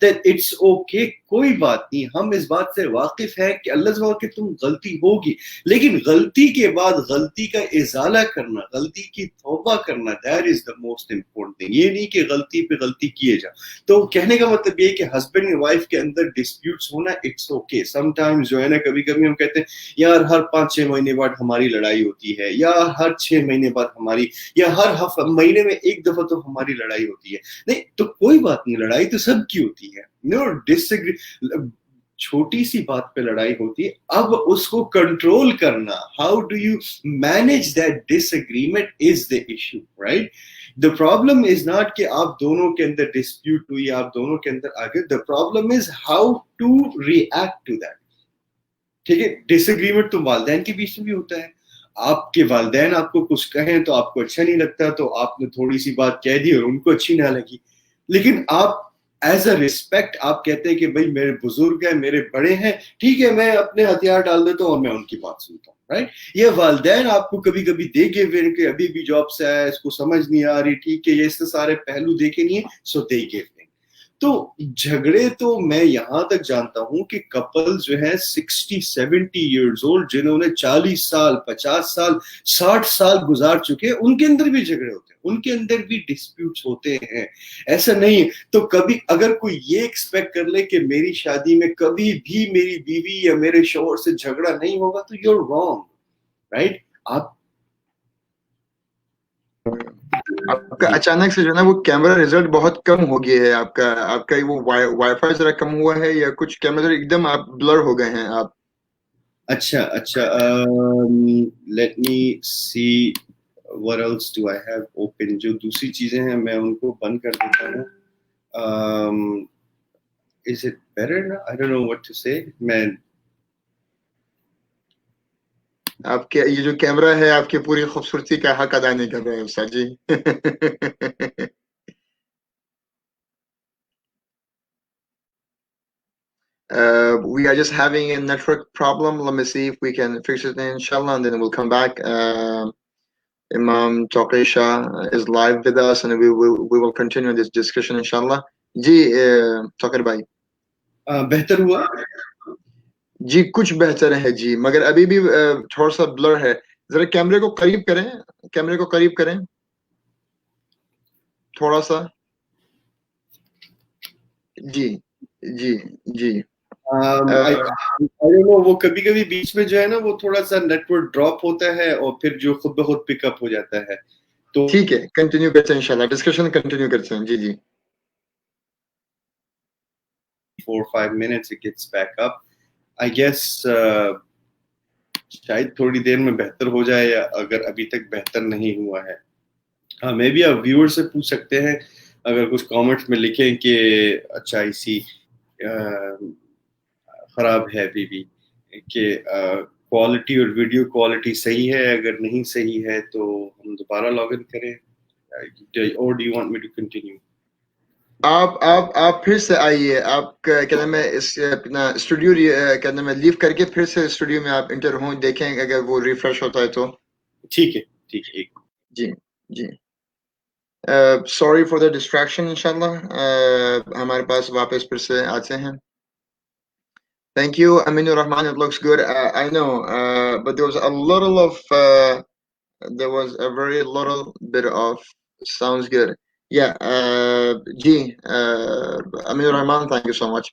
that it's okay، کوئی بات نہیں، ہم اس بات سے واقف ہیں کہ اللہ سبحانہ کہ تم غلطی ہوگی، لیکن غلطی کے بعد غلطی کا ازالہ کرنا، غلطی کی توبہ کرنا، that is the most important thing. یہ نہیں کہ غلطی پہ غلطی کیے جا. تو کہنے کا مطلب یہ کہ ہسبینڈ اینڈ وائف کے اندر ڈسپیوٹس ہونا اٹس اوکے. سم ٹائمز جو ہے نا کبھی کبھی ہم کہتے ہیں یار ہر 5-6 مہینے بعد ہماری لڑائی ہوتی ہے، یا ہر 6 مہینے بعد ہماری، یا ہر مہینے میں ایک دفعہ تو ہماری لڑائی ہوتی ہے. نہیں تو کوئی بات نہیں، لڑائی تو سب کی ہوتی ہے. نو ڈس ایگری، چھوٹی سی بات پہ لڑائی ہوتی ہے. اب اس کو کنٹرول کرنا، how do you manage that disagreement is the issue, right? The problem is not کہ آپ دونوں کے اندر ڈسپیوٹ ہوئی، آپ دونوں کے اندر آگے. The problem is how to react to that. ٹھیک ہے، ڈس ایگریمنٹ تو والدین کے بیچ میں بھی ہوتا ہے. آپ کے والدین آپ کو کچھ کہیں تو آپ کو اچھا نہیں لگتا، تو آپ نے تھوڑی سی بات کہہ دی اور ان کو اچھی نہ لگی، لیکن آپ ایز اے ریسپیکٹ آپ کہتے ہیں کہ بھائی میرے بزرگ ہیں، میرے بڑے ہیں، ٹھیک ہے میں اپنے ہتھیار ڈال دیتا ہوں اور میں ان کی بات سنتا ہوں، رائٹ؟ یہ والدین آپ کو کبھی کبھی دیکھے پھر کہ ابھی بھی جاب سے آیا، اس کو سمجھ نہیں آ رہی، ٹھیک ہے یہ اس سے سارے پہلو دیکھے نہیں ہیں، سو دیکھے. تو جھگڑے تو میں یہاں تک جانتا ہوں کہ کپل جو ہیں 60-70 ایئرز اولڈ، جنہوں نے 40 سال 50 سال 60 سال گزار چکے، ان کے اندر بھی جھگڑے ہوتے ہیں، ان کے اندر بھی ڈسپیوٹس ہوتے ہیں. ایسا نہیں. تو کبھی اگر کوئی یہ ایکسپیکٹ کر لے کہ میری شادی میں کبھی بھی میری بیوی یا میرے شوہر سے جھگڑا نہیں ہوگا تو یو آر رانگ، رائٹ؟ آپ کا اچانک سے جو ہے نا وہ کیمرہ ریزلٹ بہت کم ہو گیا ہے، آپ کا وہ وائی فائی ذرا کم ہوا ہے یا کچھ کیمرہ ایک دم آپ بلر ہو گئے ہیں آپ. اچھا let me see what else do I have open. جو دوسری چیزیں ہیں میں ان کو بند کر دیتا ہوں. Is it better now? I don't know what to say. میں آپ کے یہ جو کیمرہ ہے آپ کی پوری خوبصورتی کا حق ادا نہیں کر رہے ہیں استاد جی. We are just having a network problem. Let me see if we can fix it inshallah, and then we'll come back. Imam Tawqi Shah is live with us, and we will continue this discussion inshallah. G Tawqir bhai. بہتر ہوا؟ جی کچھ بہتر ہے جی، مگر ابھی بھی تھوڑا سا بلر ہے. ذرا کیمرے کو قریب کریں، کیمرے کو قریب کریں تھوڑا سا. جی جی جی. وہ کبھی کبھی بیچ میں جو ہے نا وہ تھوڑا سا نیٹ ورک ڈراپ ہوتا ہے اور پھر جو خود بخود پک اپ ہو جاتا ہے. تو ٹھیک ہے کنٹینیو کرتے ہیں انشاءاللہ، ڈسکشن کنٹینیو کرتے ہیں. جی جی 4-5 minutes it gets back up. I guess شاید تھوڑی دیر میں بہتر ہو جائے، یا اگر ابھی تک بہتر نہیں ہوا ہے ہاں میں بھی آپ ویور سے پوچھ سکتے ہیں اگر کچھ کامنٹس میں لکھیں کہ اچھا اسی خراب ہے ابھی بھی، کہ کوالٹی اور ویڈیو کوالٹی صحیح ہے، اگر نہیں صحیح ہے تو ہم دوبارہ لاگ ان کریں، اور do you want me to continue? آپ پھر سے آئیے، آپ کیا نام ہے اس اپنا اسٹوڈیو کیا نام ہے لیو کر کے پھر سے اسٹوڈیو میں آپ انٹر ہوں، دیکھیں اگر وہ ریفریش ہوتا ہے تو ٹھیک ہے. ٹھیک ہے جی جی. Sorry for the distraction. انشاءاللہ ہمارے پاس واپس پھر سے آتے ہیں. Thank you, Aminur Rahman. It looks good. I know, but there was a very little bit of sounds good. Yeah, Aminur Rahman, thank you so much.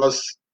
let's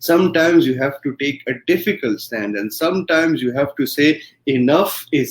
sometimes you have to take a difficult stand, and sometimes you have to say enough is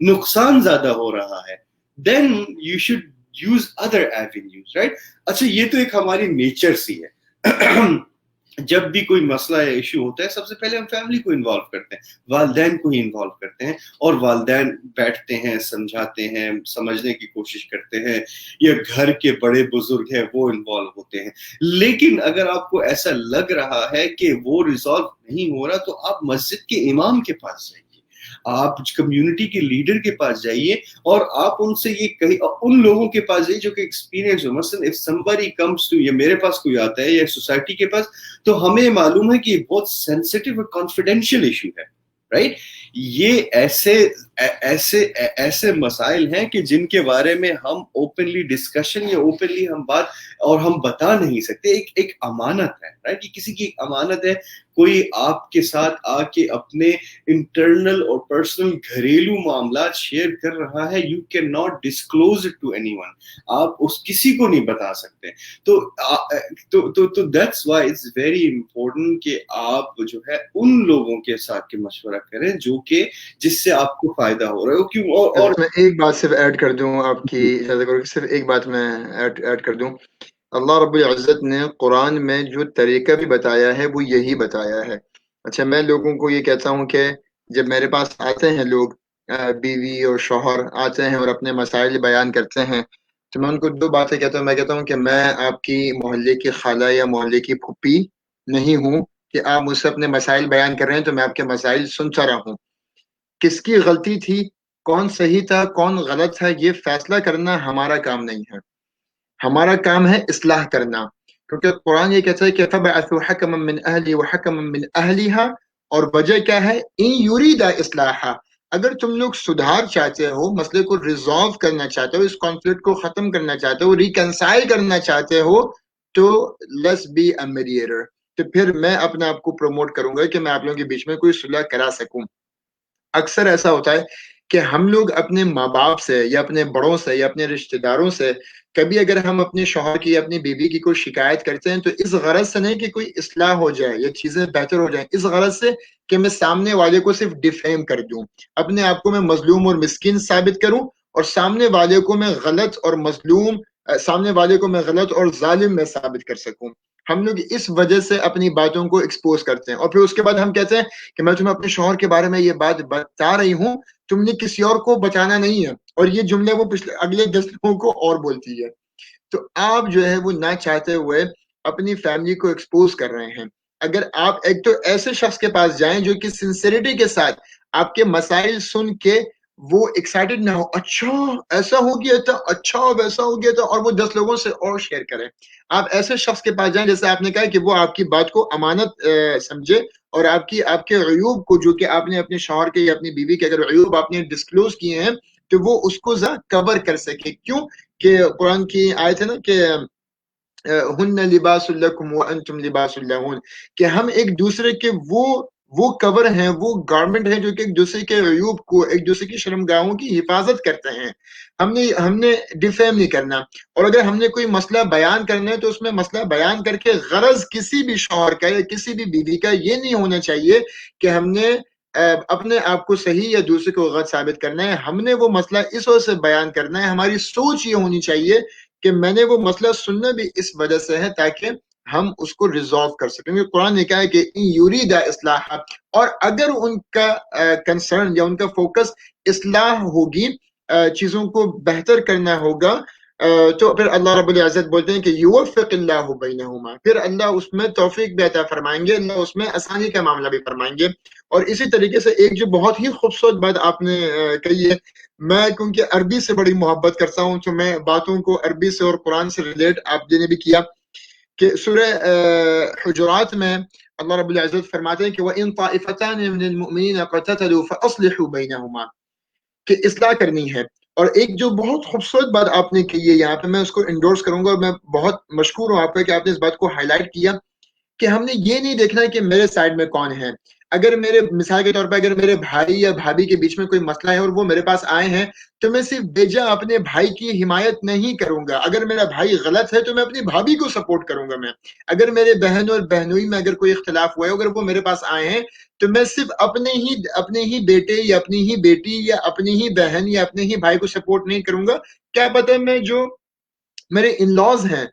نقصان زیادہ ہو رہا ہے, then you should use other avenues, right? اچھا یہ تو ایک ہماری nature سی ہے. جب بھی کوئی مسئلہ یا ایشو ہوتا ہے سب سے پہلے ہم فیملی کو انوالو کرتے ہیں, والدین کو ہی انوالو کرتے ہیں, اور والدین بیٹھتے ہیں, سمجھاتے ہیں, سمجھنے کی کوشش کرتے ہیں, یا گھر کے بڑے بزرگ ہیں وہ انوالو ہوتے ہیں. لیکن اگر آپ کو ایسا لگ رہا ہے کہ وہ ریزالو نہیں ہو رہا تو آپ مسجد کے امام کے پاس جائیے, آپ کمیونٹی کے لیڈر کے پاس جائیے, اور آپ ان سے یہ کہیں, ان لوگوں کے پاس جائیے جو کہ ایکسپیرینس ہو. مثلا if somebody comes to, یا میرے پاس کوئی آتا ہے یا سوسائٹی کے پاس, تو ہمیں معلوم ہے کہ یہ بہت سینسٹیو اور کانفیڈینشیل ایشو ہے, رائٹ؟ یہ ایسے مسائل ہیں کہ جن کے بارے میں ہم اوپنلی ڈسکشن یا اوپنلی ہم بات اور ہم بتا نہیں سکتے. ایک امانت ہے, رائٹ؟ یہ کسی کی ایک امانت ہے. کوئی آپ کے ساتھ آ کے اپنے انٹرنل اور پرسنل گھریلو معاملات شیئر کر رہا ہے, you can not disclose it to anyone, آپ اس کسی کو نہیں بتا سکتے. تو that's why it's very important کہ آپ جو ہے ان لوگوں کے ساتھ مشورہ کریں جو کہ جس سے آپ کو فائدہ ہو رہا ہے. کیوں؟ اور میں ایک بات صرف ایڈ کر دوں, آپ کی اجازت کرو کہ صرف ایک بات میں ایڈ کر دوں. اللہ رب العزت نے قرآن میں جو طریقہ بھی بتایا ہے وہ یہی بتایا ہے. اچھا, میں لوگوں کو یہ کہتا ہوں کہ جب میرے پاس آتے ہیں لوگ, بیوی اور شوہر آتے ہیں اور اپنے مسائل بیان کرتے ہیں, تو میں ان کو دو باتیں کہتا ہوں. میں کہتا ہوں کہ میں آپ کی محلے کی خالہ یا محلے کی پھپھی نہیں ہوں کہ آپ مجھ سے اپنے مسائل بیان کر رہے ہیں تو میں آپ کے مسائل سنتا رہا ہوں. کس کی غلطی تھی, کون صحیح تھا, کون غلط تھا, یہ فیصلہ کرنا ہمارا کام نہیں ہے. ہمارا کام ہے اصلاح کرنا, کیونکہ قرآن یہ کہتا ہے کہ فَبَعَثُوا حَكَمًا مِّنْ أَهْلِهِ وَحَكَمًا مِّنْ أَهْلِهَا, اور وجہ کیا ہے, إِن يُرِيدَ إِصْلَاحًا, اگر تم لوگ سدھار چاہتے ہو, مسئلے کو ریزالو کرنا چاہتے ہو, اس کانفلکٹ کو ختم کرنا چاہتے ہو, ریکنسائل کرنا چاہتے ہو, تو لیٹس بی اے میڈیٹر. تو پھر میں اپنے آپ کو پروموٹ کروں گا کہ میں آپ لوگوں کے بیچ میں کوئی صلح کرا سکوں. اکثر ایسا ہوتا ہے کہ ہم لوگ اپنے ماں باپ سے یا اپنے بڑوں سے یا اپنے رشتہ داروں سے کبھی اگر ہم اپنے شوہر کی یا اپنی بیوی کی کوئی شکایت کرتے ہیں تو اس غرض سے نہیں کہ کوئی اصلاح ہو جائے یا چیزیں بہتر ہو جائیں, اس غرض سے کہ میں سامنے والے کو صرف ڈیفیم کر دوں, اپنے آپ کو میں مظلوم اور مسکین ثابت کروں, اور سامنے والے کو میں غلط اور مظلوم, سامنے والے کو میں غلط اور ظالم میں ثابت کر سکوں. ہم لوگ اس وجہ سے اپنی باتوں کو ایکسپوز کرتے ہیں, اور پھر اس کے بعد ہم کہتے ہیں کہ میں تمہیں اپنے شوہر کے بارے میں یہ بات بتا رہی ہوں, تم نے کسی اور کو بتانا نہیں ہے. اور یہ جملے وہ اگلے 10 لوگوں کو اور بولتی ہے. تو آپ جو ہے وہ نہ چاہتے ہوئے اپنی فیملی کو ایکسپوز کر رہے ہیں. اگر آپ ایک تو ایسے شخص کے پاس جائیں جو کہ سنسیریٹی کے ساتھ آپ کے مسائل سن کے وہ ایکسائٹڈ نہ ہو, اچھا ایسا ہو گیا تھا, اچھا ویسا ہو گیا تھا, اور وہ 10 لوگوں سے اور شیئر کریں. آپ ایسے شخص کے پاس جائیں جیسے آپ نے کہا کہ وہ آپ کی بات کو امانت سمجھے, اور آپ کے عیوب کو جو کہ آپ نے اپنے شوہر کے یا اپنی بیوی کے اگر عیوب آپ نے ڈسکلوز کیے ہیں تو وہ اس کو کور کر سکے. کیوں کہ قرآن کی آیت ہے نا کہ ہن لباس لکم وانتم لباس لہن, کہ ہم ایک دوسرے کے وہ کور ہیں, وہ گارمنٹ ہیں جو کہ ایک دوسرے کے عیوب کو, ایک دوسرے کی شرمگاہوں کی حفاظت کرتے ہیں. ہم نے ڈیفیم نہیں کرنا, اور اگر ہم نے کوئی مسئلہ بیان کرنا ہے تو اس میں مسئلہ بیان کر کے غرض کسی بھی شوہر کا یا کسی بھی بیوی کا یہ نہیں ہونا چاہیے کہ ہم نے اپنے آپ کو صحیح یا دوسرے کو غلط ثابت کرنا ہے. ہم نے وہ مسئلہ اس وجہ سے بیان کرنا ہے, ہماری سوچ یہ ہونی چاہیے کہ میں نے وہ مسئلہ سننا بھی اس وجہ سے ہے تاکہ ہم اس کو ریزالو کر سکیں. کیونکہ قرآن نے کہا ہے کہ یرید اصلاح, اور اگر ان کا کنسرن یا ان کا فوکس اصلاح ہوگی, چیزوں کو بہتر کرنا ہوگا, تو پھر اللہ رب العزت بولتے ہیں کہ یوفق اللہ بینہما, پھر اللہ اس میں توفیق بھی عطا فرمائیں گے, اللہ اس میں آسانی کا معاملہ بھی فرمائیں گے. اور اسی طریقے سے ایک جو بہت ہی خوبصورت بات آپ نے کہی ہے, میں کیونکہ عربی سے بڑی محبت کرتا ہوں تو میں باتوں کو عربی سے اور قرآن سے ریلیٹ آپ نے بھی کیا, کہ سورہ حجرات میں اللہ رب العزت فرماتے ہیں کہ وَإِن طَائِفَتَانِ مِنَ الْمُؤْمِنِينَ اقْتَتَلُوا فَأَصْلِحُوا بَيْنَهُمَا, کہ اصلاح کرنی ہے. اور ایک جو بہت خوبصورت بات آپ نے کی ہے یہاں پہ, میں اس کو انڈورس کروں گا, اور میں بہت مشکور ہوں آپ کا کہ آپ نے اس بات کو ہائی لائٹ کیا, کہ ہم نے یہ نہیں دیکھنا کہ میرے سائڈ میں کون ہے. اگر میرے مثال کے طور پہ اگر میرے بھائی یا بھابھی کے بیچ میں کوئی مسئلہ ہے اور وہ میرے پاس آئے ہیں تو میں صرف بیجا اپنے بھائی کی حمایت نہیں کروں گا. اگر میرا بھائی غلط ہے تو میں اپنی بھابھی کو سپورٹ کروں گا. میں اگر میرے بہن اور بہنوئی میں اگر کوئی اختلاف ہوا ہے اگر وہ میرے پاس آئے ہیں تو میں صرف اپنے ہی بیٹے یا اپنی ہی بیٹی یا اپنی ہی بہن یا اپنے ہی بھائی کو سپورٹ نہیں کروں گا. کیا پتہ میں جو میرے ان لاز ہیں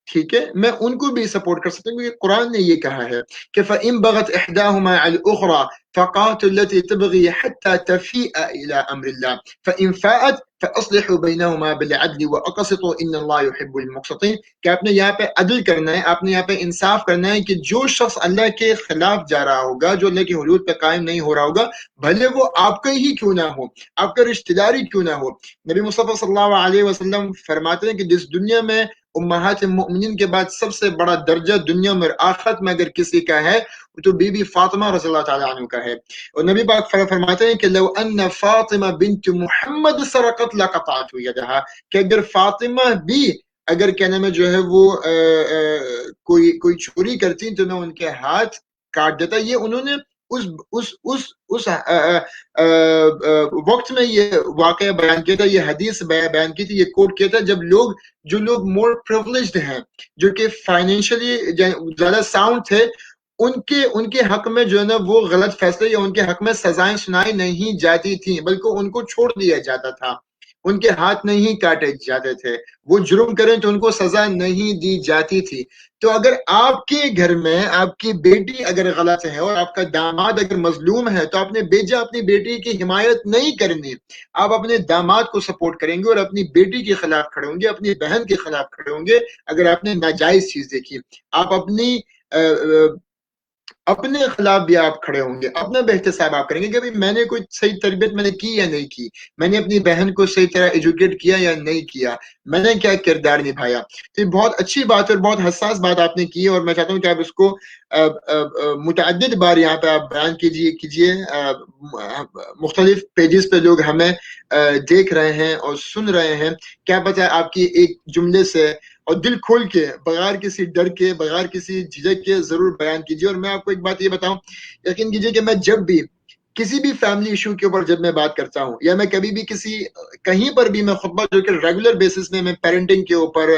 ٹھیک ہے میں ان کو بھی سپورٹ کر سکتا ہوں کیونکہ قرآن نے یہ کہا ہے کہ فَإِن بَغَتْ إِحْدَاهُمَا عَلَى الْأُخْرَى فَقَاتِلُوا الَّتِي تَبْغِي حَتَّى تَفِيءَ إِلَى أَمْرِ اللَّهِ فَإِن فَاءَتْ فَأَصْلِحُوا بَيْنَهُمَا بِالْعَدْلِ وَأَقْسِطُوا إِنَّ اللَّهَ يُحِبُّ الْمُقْسِطِينَ. کہ آپ نے یہاں پہ عدل کرنا ہے, آپ نے یہاں پہ انصاف کرنا ہے کہ جو شخص اللہ کے خلاف جا رہا ہوگا, جو اللہ کی حدود پہ قائم نہیں ہو رہا ہوگا, بھلے وہ آپ کا ہی کیوں نہ ہو, آپ کا رشتہ داری کیوں نہ ہو. نبی مصطفیٰ صلی اللہ علیہ وسلم فرماتے ہیں کہ جس دنیا میں امہات المؤمنین کے بعد سب سے بڑا درجہ دنیا میں اور آخرت میں اگر کسی کا ہے تو بی بی فاطمہ رضی اللہ تعالیٰ عنہ کا ہے. اور نبی پاک فرماتے ہیں کہ لو ان فاطمہ بنت محمد سرقت لقطعت یدہا, کہ اگر فاطمہ بھی اگر کیا نام ہے جو ہے وہ کوئی چوری کرتی تو میں ان کے ہاتھ کاٹ دیتا. یہ انہوں نے اس وقت میں یہ واقعہ بیان کیا تھا, یہ حدیث بیان کی تھی, یہ کوٹ کیا تھا جب جو لوگ مور پریولیجڈ ہیں, جو کہ فائنینشلی زیادہ ساؤنڈ تھے, ان کے حق میں جو ہے نا وہ غلط فیصلے یا ان کے حق میں سزائیں سنائی نہیں جاتی تھیں بلکہ ان کو چھوڑ دیا جاتا تھا, ان کے ہاتھ نہیں کاٹے جاتے تھے. وہ جرم کریں تو ان کو سزا نہیں دی جاتی تھی. تو اگر آپ کے گھر میں آپ کی بیٹی اگر غلط ہے اور آپ کا داماد اگر مظلوم ہے تو آپ نے بیجا اپنی بیٹی کی حمایت نہیں کرنی, آپ اپنے داماد کو سپورٹ کریں گے اور اپنی بیٹی کے خلاف کھڑے ہوں گے, اپنی بہن کے خلاف کھڑے ہوں گے اگر آپ نے ناجائز چیز دیکھی. آپ اپنے خلاف بھی آپ کھڑے ہوں گے, اپنا بحتساب آپ کریں گے کہ میں نے کوئی صحیح تربیت میں نے کی یا نہیں کی, میں نے اپنی بہن کو صحیح طرح ایجوکیٹ کیا یا نہیں کیا, میں نے کیا کردار نبھایا. تو یہ بہت اچھی بات اور بہت حساس بات آپ نے کی, اور میں چاہتا ہوں کہ آپ اس کو متعدد بار یہاں پہ آپ بیان کیجئے. مختلف پیجز پہ لوگ ہمیں دیکھ رہے ہیں اور سن رہے ہیں, کیا پتہ آپ کی ایک جملے سے اور دل کھول کے بغیر کسی ڈر کے بغیر کسی جھجک کے ضرور بیان کیجیے. اور میں آپ کو ایک بات یہ بتاؤں, یقین کیجیے کہ میں جب بھی کسی بھی فیملی ایشو کے اوپر جب میں بات کرتا ہوں یا میں کبھی بھی کہیں پر بھی میں خطبہ جو کہ ریگولر بیسس میں پیرنٹنگ کے اوپر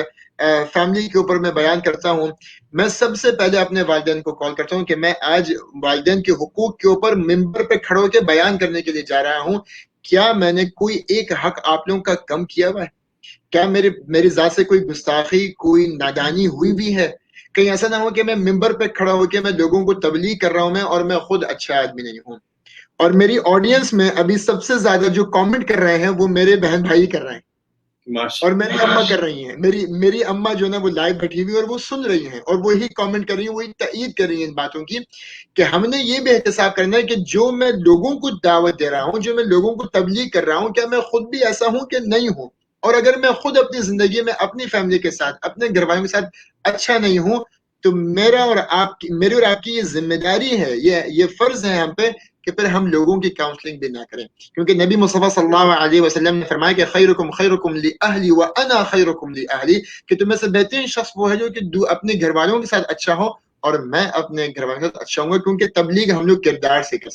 فیملی کے اوپر میں بیان کرتا ہوں, میں سب سے پہلے اپنے والدین کو کال کرتا ہوں کہ میں آج والدین کے حقوق کے اوپر ممبر پہ کھڑے ہو کے بیان کرنے کے لیے جا رہا ہوں. کیا میں نے کوئی ایک حق آپ لوگوں کا کم کیا ہوا ہے؟ کیا میری ذات سے کوئی گستاخی کوئی نادانی ہوئی بھی ہے؟ کہیں ایسا نہ ہو کہ میں ممبر پہ کھڑا ہو کے میں لوگوں کو تبلیغ کر رہا ہوں اور میں خود اچھا آدمی نہیں ہوں, اور میری آڈینس میں ابھی سب سے زیادہ جو کامنٹ کر رہے ہیں وہ میرے بہن بھائی کر رہے ہیں اور میری اماں کر رہی ہیں. میری اماں جو ہے نا وہ لائیو بیٹھی ہوئی اور وہ سن رہی ہیں اور وہی کامنٹ کر رہی ہیں, وہی تائید کر رہی ہیں ان باتوں کی کہ ہم نے یہ بھی احتساب کرنا ہے کہ جو میں لوگوں کو دعوت دے رہا ہوں, جو میں لوگوں کو تبلیغ کر رہا ہوں, کیا میں خود بھی ایسا ہوں کہ نہیں ہوں. اور اگر میں خود اپنی زندگی میں اپنی فیملی کے ساتھ اپنے گھر والوں کے ساتھ اچھا نہیں ہوں تو میری اور آپ کی یہ ذمہ داری ہے, یہ فرض ہے ہم پہ کہ پھر ہم لوگوں کی کاؤنسلنگ بھی نہ کریں. کیونکہ نبی مصطفیٰ صلی اللہ علیہ وسلم نے فرمایا کہ خیرکم خیرکم لأہلی وانا خیرکم لأہلی, کہ تم میں سے بہترین شخص وہ ہے جو کہ اپنے گھر والوں کے ساتھ اچھا ہو اور میں اپنے گھر والوں کے ساتھ اچھا ہوں گا, کیونکہ تبلیغ ہم لوگ کردار سے کر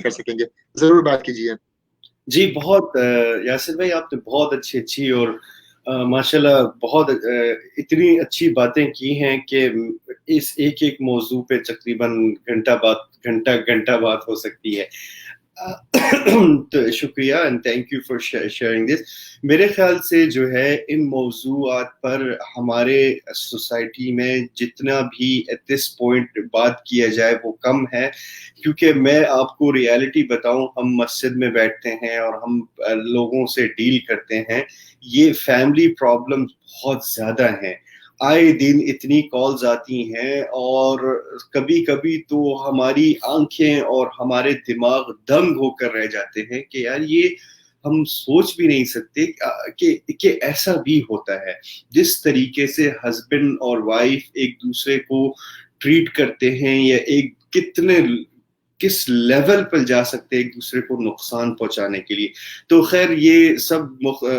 سکیں گے. ضرور بات کیجیے. جی بہت یاسر بھائی آپ نے بہت اچھی اور ماشاءاللہ بہت اتنی اچھی باتیں کی ہیں کہ اس ایک موضوع پہ تقریباً گھنٹہ بات ہو سکتی ہے. تو شکریہ and thank you for sharing this. میرے خیال سے جو ہے ان موضوعات پر ہمارے سوسائٹی میں جتنا بھی ایٹ دس پوائنٹ بات کیا جائے وہ کم ہے, کیونکہ میں آپ کو ریالٹی بتاؤں, ہم مسجد میں بیٹھتے ہیں اور ہم لوگوں سے ڈیل کرتے ہیں, یہ فیملی پرابلم بہت زیادہ ہیں. آئے دن اتنی کالز آتی ہیں اور کبھی کبھی تو ہماری آنکھیں اور ہمارے دماغ دنگ ہو کر رہ جاتے ہیں کہ یار یہ ہم سوچ بھی نہیں سکتے کہ ایسا بھی ہوتا ہے. جس طریقے سے ہسبینڈ اور وائف ایک دوسرے کو ٹریٹ کرتے ہیں یا ایک کس لیول پر جا سکتے ایک دوسرے کو نقصان پہنچانے کے لیے. تو خیر یہ سب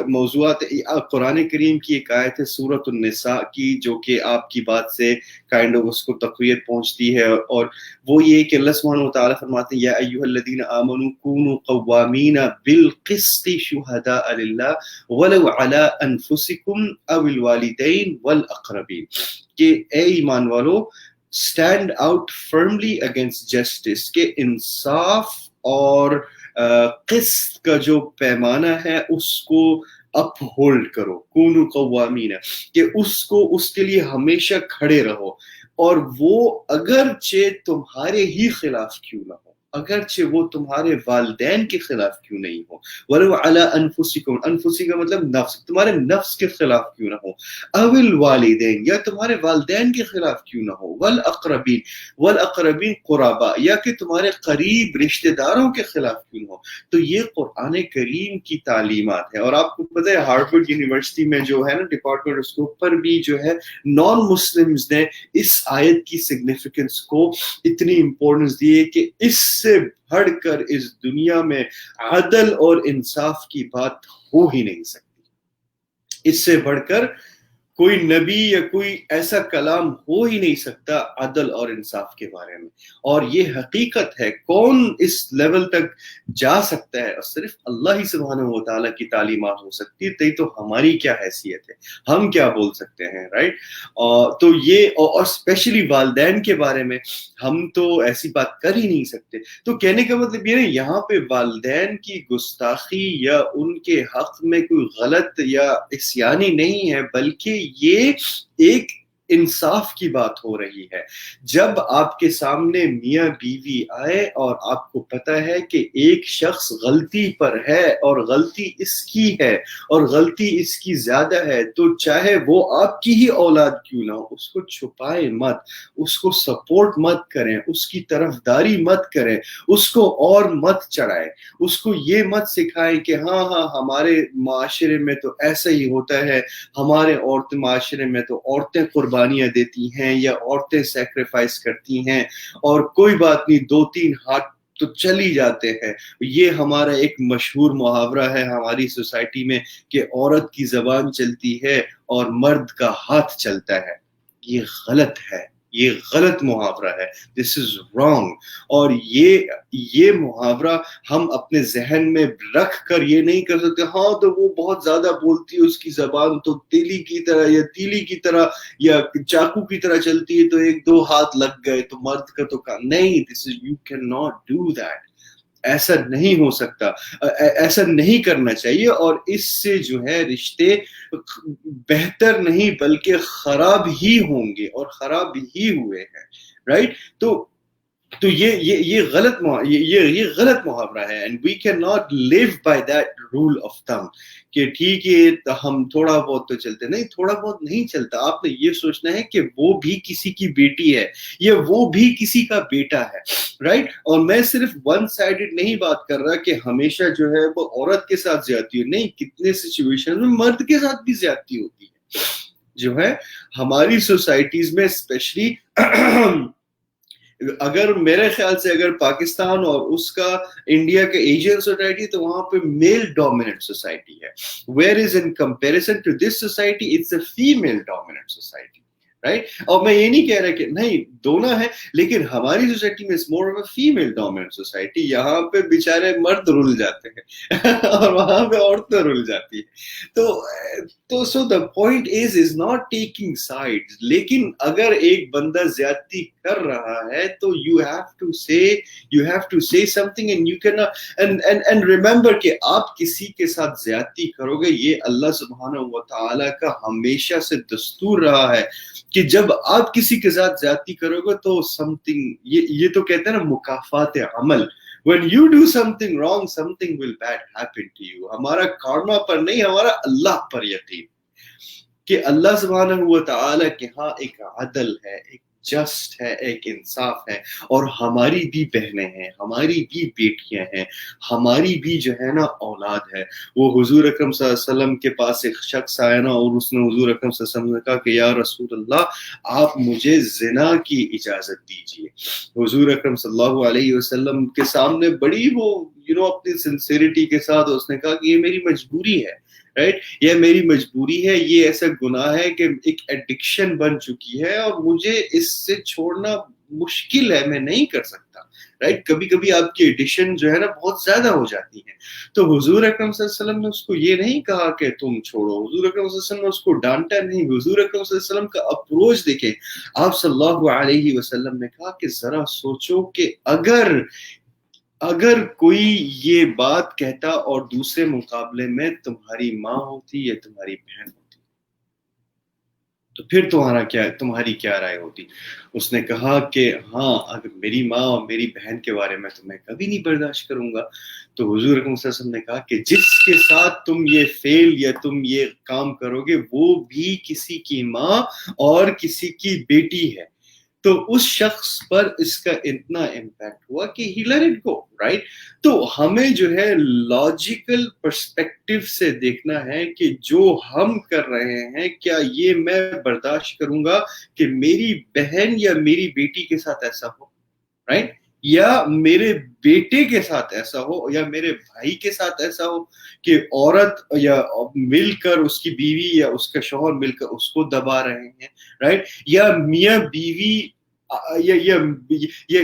موضوعات قرآن کریم کی ایک آیت ہے سورۃ النساء کی جو کہ آپ کی بات سے کائنڈ آف اس کو تقویت پہنچتی ہے, اور وہ یہ کہ اللہ سبحانہ وتعالیٰ فرماتے ہیں یا ایھا الذین آمنوا کونوا قوامین بالقسط شہداء للہ ولو علی انفسکم او الوالدین والاقربین, کہ اے ایمان والو stand out firmly against justice, کہ انصاف اور قسط کا جو پیمانہ ہے اس کو اپ ہولڈ کرو, کونوا قوامین, کہ اس کے لیے ہمیشہ کھڑے رہو, اور وہ اگرچہ تمہارے ہی خلاف کیوں نہ ہو, اگرچہ وہ تمہارے والدین کے خلاف کیوں نہیں ہو, ولو علی انفسکم, انفسی کا مطلب نفس, تمہارے نفس کے خلاف کیوں نہ ہو, او الوالدین, یا تمہارے والدین کے خلاف کیوں نہ ہو, والاقربین, والاقربین قرابا, یا کہ تمہارے قریب رشتہ داروں کے خلاف کیوں نہ ہو. تو یہ قرآن کریم کی تعلیمات ہے, اور آپ کو پتہ ہے ہارورڈ یونیورسٹی میں جو ہے نا ڈپارٹمنٹ, اس کے اوپر بھی جو ہے نان مسلمز نے اس آیت کی سگنیفیکنس کو اتنی امپورٹنس دی ہے کہ اس سے بڑھ کر اس دنیا میں عدل اور انصاف کی بات ہو ہی نہیں سکتی. اس سے بڑھ کر کوئی نبی یا کوئی ایسا کلام ہو ہی نہیں سکتا عدل اور انصاف کے بارے میں, اور یہ حقیقت ہے. کون اس لیول تک جا سکتا ہے؟ اور صرف اللہ ہی سبحانہ و تعالیٰ کی تعلیمات ہو سکتی ہے. تو ہماری کیا حیثیت ہے, ہم کیا بول سکتے ہیں, رائٹ؟ تو یہ, اور اسپیشلی والدین کے بارے میں ہم تو ایسی بات کر ہی نہیں سکتے. تو کہنے کا مطلب یہ نہیں یہاں پہ والدین کی گستاخی یا ان کے حق میں کوئی غلط یا عصیانی نہیں ہے, بلکہ یہ ایک انصاف کی بات ہو رہی ہے. جب آپ کے سامنے میاں بیوی آئے اور آپ کو پتہ ہے کہ ایک شخص غلطی پر ہے اور غلطی اس کی ہے اور غلطی اس کی زیادہ ہے, تو چاہے وہ آپ کی ہی اولاد کیوں نہ ہو, اس کو چھپائے مت, اس کو سپورٹ مت کریں, اس کی طرفداری مت کریں, اس کو اور مت چڑھائیں, اس کو یہ مت سکھائیں کہ ہاں ہمارے معاشرے میں تو ایسا ہی ہوتا ہے, ہمارے معاشرے میں تو عورتیں قربانیاں دیتی ہیں یا عورتیں سیکریفائس کرتی ہیں, اور کوئی بات نہیں, 2-3 ہاتھ تو چلی جاتے ہیں. یہ ہمارا ایک مشہور محاورہ ہے ہماری سوسائٹی میں کہ عورت کی زبان چلتی ہے اور مرد کا ہاتھ چلتا ہے. یہ غلط ہے, یہ غلط محاورہ ہے, دس از رانگ. اور یہ محاورہ ہم اپنے ذہن میں رکھ کر یہ نہیں کر سکتے ہاں تو وہ بہت زیادہ بولتی ہے, اس کی زبان تو تیلی کی طرح یا تیلی کی طرح یا چاقو کی طرح چلتی ہے, تو 1-2 ہاتھ لگ گئے تو مرد کا تو نہیں. This is, you can not do that. ایسا نہیں ہو سکتا, ایسا نہیں کرنا چاہیے, اور اس سے جو ہے رشتے بہتر نہیں بلکہ خراب ہی ہوں گے, اور خراب ہی ہوئے ہیں, رائٹ؟ تو یہ غلط محاورہ ہے, and we can not live by that rule of thumb کہ ٹھیک ہے ہم تھوڑا بہت تو چلتے, نہیں, تھوڑا بہت نہیں چلتا. آپ نے یہ سوچنا ہے کہ وہ بھی کسی کی بیٹی ہے یا وہ بھی کسی کا بیٹا ہے, رائٹ؟ اور میں صرف ون سائیڈڈ نہیں بات کر رہا کہ ہمیشہ جو ہے وہ عورت کے ساتھ زیادتی ہو, نہیں, کتنے سچویشن میں مرد کے ساتھ بھی زیادتی ہوتی ہے جو ہے ہماری سوسائٹیز میں, اسپیشلی اگر میرے خیال سے اگر پاکستان اور اس کا انڈیا کا ایشین سوسائٹی تو وہاں پہ میل ڈومیننٹ سوسائٹی ہے, whereas in comparison to this society it's a female dominant society, right? اور میں یہ نہیں کہہ رہا کہ نہیں دونوں ہے, لیکن ہماری سوسائٹی میں more of a female dominant society. یہاں پہ بیچارے مرد رل جاتے ہیں اور وہاں پہ عورتیں رل جاتی ہیں. تو so the point is not taking sides, لیکن اگر ایک بندہ زیادتی کر رہا ہے تو یو ہیو ٹو سے some thing, and you can and remember کہ آپ کسی کے ساتھ زیادتی کرو گے, یہ اللہ سبحانہ و تعالیٰ کا ہمیشہ سے دستور رہا ہے کہ جب آپ کسی کے ساتھ زیادتی کرو گے تو سم تھنگ, یہ تو کہتے ہیں نا مکافات عمل, when you do something wrong something will bad happen to you. ہمارا کارما پر نہیں, ہمارا اللہ پر یقین کہ اللہ سبحانہ و تعالیٰ کے ہاں ایک عدل ہے, ایک جسٹ ہے, ایک انصاف ہے. اور ہماری بھی بہنیں ہیں, ہماری بھی بیٹیاں ہیں, ہماری بھی جو ہے نا اولاد ہے. وہ حضور اکرم صلی اللہ علیہ وسلم کے پاس ایک شخص آیا نا, اور اس نے حضور اکرم صلی اللہ علیہ وسلم نے کہا کہ یا رسول اللہ آپ مجھے زنا کی اجازت دیجیے. حضور اکرم صلی اللہ علیہ وسلم کے سامنے بڑی وہ اپنی سنسیریٹی کے ساتھ اس نے کہا کہ یہ میری مجبوری ہے, رائٹ, یہ میری مجبوری ہے, یہ ایسا گناہ ہے کہ ایک ایڈکشن بن چکی ہے اور مجھے اس سے چھوڑنا مشکل ہے, میں نہیں کر سکتا, رائٹ. کبھی کبھی آپ کی ایڈکشن جو ہے نا بہت زیادہ ہو جاتی ہے. تو حضور اکرم صلی اللہ علیہ وسلم نے اس کو یہ نہیں کہا کہ تم چھوڑو, حضور اکرم صلی اللہ علیہ وسلم نے اس کو ڈانٹا نہیں. حضور اکرم صلی اللہ علیہ وسلم کا اپروچ دیکھیں, آپ صلی اللہ علیہ وسلم نے کہا کہ ذرا سوچو کہ اگر کوئی یہ بات کہتا اور دوسرے مقابلے میں تمہاری ماں ہوتی یا تمہاری بہن ہوتی تو پھر تمہاری کیا رائے ہوتی؟ اس نے کہا کہ ہاں, اگر میری ماں اور میری بہن کے بارے میں تو میں کبھی نہیں برداشت کروں گا. تو حضور اکرم صلی اللہ علیہ وسلم نے کہا کہ جس کے ساتھ تم یہ فیل یا تم یہ کام کرو گے وہ بھی کسی کی ماں اور کسی کی بیٹی ہے. تو اس شخص پر اس کا اتنا امپیکٹ ہوا کہ ہی لیٹ اٹ گو, رائٹ. تو ہمیں جو ہے لاجیکل پرسپیکٹو سے دیکھنا ہے کہ جو ہم کر رہے ہیں کیا یہ میں برداشت کروں گا کہ میری بہن یا میری بیٹی کے ساتھ ایسا ہو, رائٹ, یا میرے بیٹے کے ساتھ ایسا ہو, یا میرے بھائی کے ساتھ ایسا ہو کہ عورت یا مل کر اس کی بیوی یا اس کا شوہر مل کر اس کو دبا رہے ہیں, رائٹ, یا میاں بیوی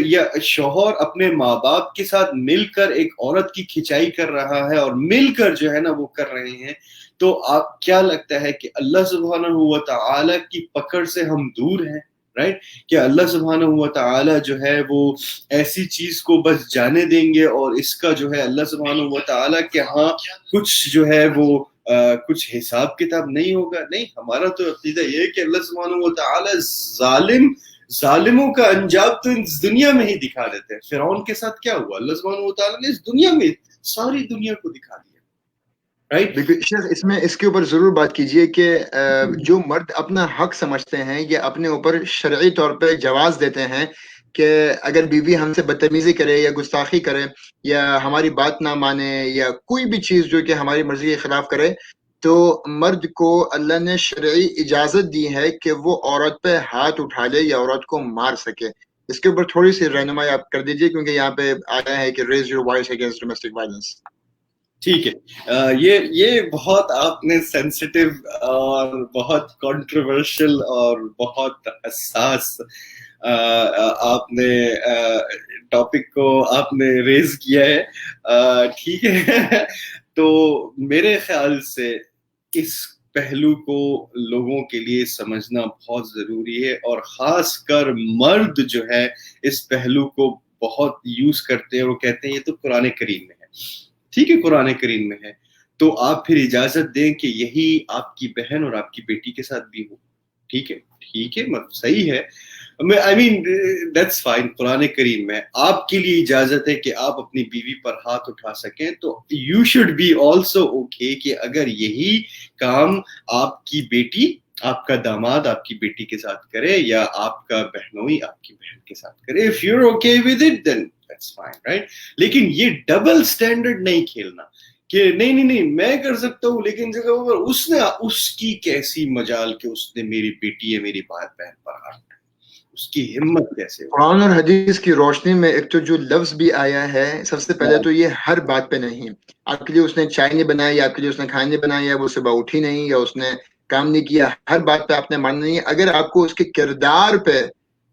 یا شوہر اپنے ماں باپ کے ساتھ مل کر ایک عورت کی کھچائی کر رہا ہے اور مل کر جو ہے نا وہ کر رہے ہیں. تو آپ کیا لگتا ہے کہ اللہ سبحانہ و تعالی کی پکڑ سے ہم دور ہیں, رائٹ, کہ اللہ سبحانہ و تعالی جو ہے وہ ایسی چیز کو بس جانے دیں گے اور اس کا جو ہے اللہ سبحانہ و تعالی کے ہاں کچھ جو ہے وہ کچھ حساب کتاب نہیں ہوگا؟ نہیں, ہمارا تو عقیدہ یہ ہے کہ اللہ سبحانہ و تعالی ظالموں کا انجام تو اس دنیا میں ہی دکھا دیتے ہیں. فرعون کے ساتھ کیا ہوا؟ اللہ سبحانہ و تعالی نے اس دنیا میں ساری دنیا کو دکھا دیا, رائٹ. شیخ اس کے اوپر ضرور بات کیجئے کہ جو مرد اپنا حق سمجھتے ہیں یا اپنے اوپر شرعی طور پہ جواز دیتے ہیں کہ اگر بیوی ہم سے بدتمیزی کرے یا گستاخی کرے یا ہماری بات نہ مانے یا کوئی بھی چیز جو کہ ہماری مرضی کے خلاف کرے, تو مرد کو اللہ نے شرعی اجازت دی ہے کہ وہ عورت پہ ہاتھ اٹھا لے یا عورت کو مار سکے. اس کے اوپر تھوڑی سی رہنمائی آپ کر دیجئے, کیونکہ یہاں پہ آیا ہے کہ raise your voice against domestic violence. ٹھیک ہے, یہ بہت آپ نے سینسٹیو اور بہت کنٹروورشل اور بہت حساس آپ نے ٹاپک کو آپ نے ریز کیا ہے, ٹھیک ہے. تو میرے خیال سے اس پہلو کو لوگوں کے لیے سمجھنا بہت ضروری ہے, اور خاص کر مرد جو ہے اس پہلو کو بہت یوز کرتے ہیں. وہ کہتے ہیں یہ تو قرآن کریم میں ہے, ٹھیک ہے, قرآن کریم میں ہے, تو آپ پھر اجازت دیں کہ یہی آپ کی بہن اور آپ کی بیٹی کے ساتھ بھی ہو. ٹھیک ہے, صحیح ہے, I mean that's fine. قرآن کریم میں آپ کے لیے اجازت ہے کہ آپ اپنی بیوی پر ہاتھ اٹھا سکیں, تو you should be also okay کہ اگر یہی کام آپ کی بیٹی, آپ کا داماد آپ کی بیٹی کے ساتھ کرے, یا آپ کا بہنوئی آپ کی بہن کے ساتھ کرے, if you're okay with it then that's fine, right. لیکن یہ ڈبل سٹینڈرڈ نہیں کھیلنا کہ نہیں میں کر سکتا ہوں لیکن جگہ اس کی کیسی مجال کہ اس نے میری بیٹی یا میری بہن پر ہاتھ, اس کی ہمت کیسے ہو. قرآن اور حدیث کی روشنی میں ایک تو جو لفظ بھی آیا ہے, سب سے پہلے تو یہ ہر بات پہ نہیں. آپ کے لیے اس نے چائے نہیں بنائی, یا آپ کے لیے اس نے کھانے نہیں بنایا, یا وہ صبح اٹھی نہیں, یا اس نے کام نہیں کیا, ہر بات پہ آپ نے ماننا نہیں. اگر آپ کو اس کے کردار پہ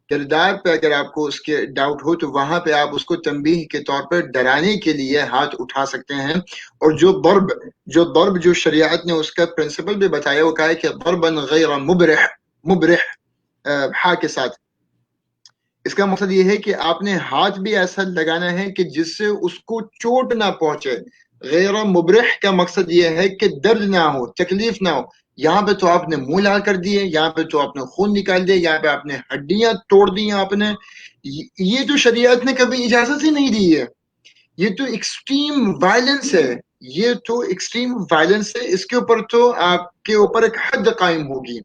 اگر آپ کو اس کے ڈاؤٹ ہو تو وہاں پہ آپ اس کو تنبیہ کے طور پر ڈرانے کے لیے ہاتھ اٹھا سکتے ہیں. اور جو ضرب جو شریعت نے اس کا پرنسپل بھی بتایا, وہ کہا ہے کہ ضربا غیر مبرح ہا کے ساتھ. اس کا مقصد یہ ہے کہ آپ نے ہاتھ بھی ایسا لگانا ہے کہ جس سے اس کو چوٹ نہ پہنچے. غیر مبرح کا مقصد یہ ہے کہ درد نہ ہو, تکلیف نہ ہو. یہاں پہ تو آپ نے منہ لال کر دیے, یہاں پہ تو آپ نے خون نکال دیا, یہاں پہ آپ نے ہڈیاں توڑ دی آپ نے. یہ تو شریعت نے کبھی اجازت ہی نہیں دی ہے. یہ تو ایکسٹریم وائلنس ہے, اس کے اوپر تو آپ کے اوپر ایک حد قائم ہوگی.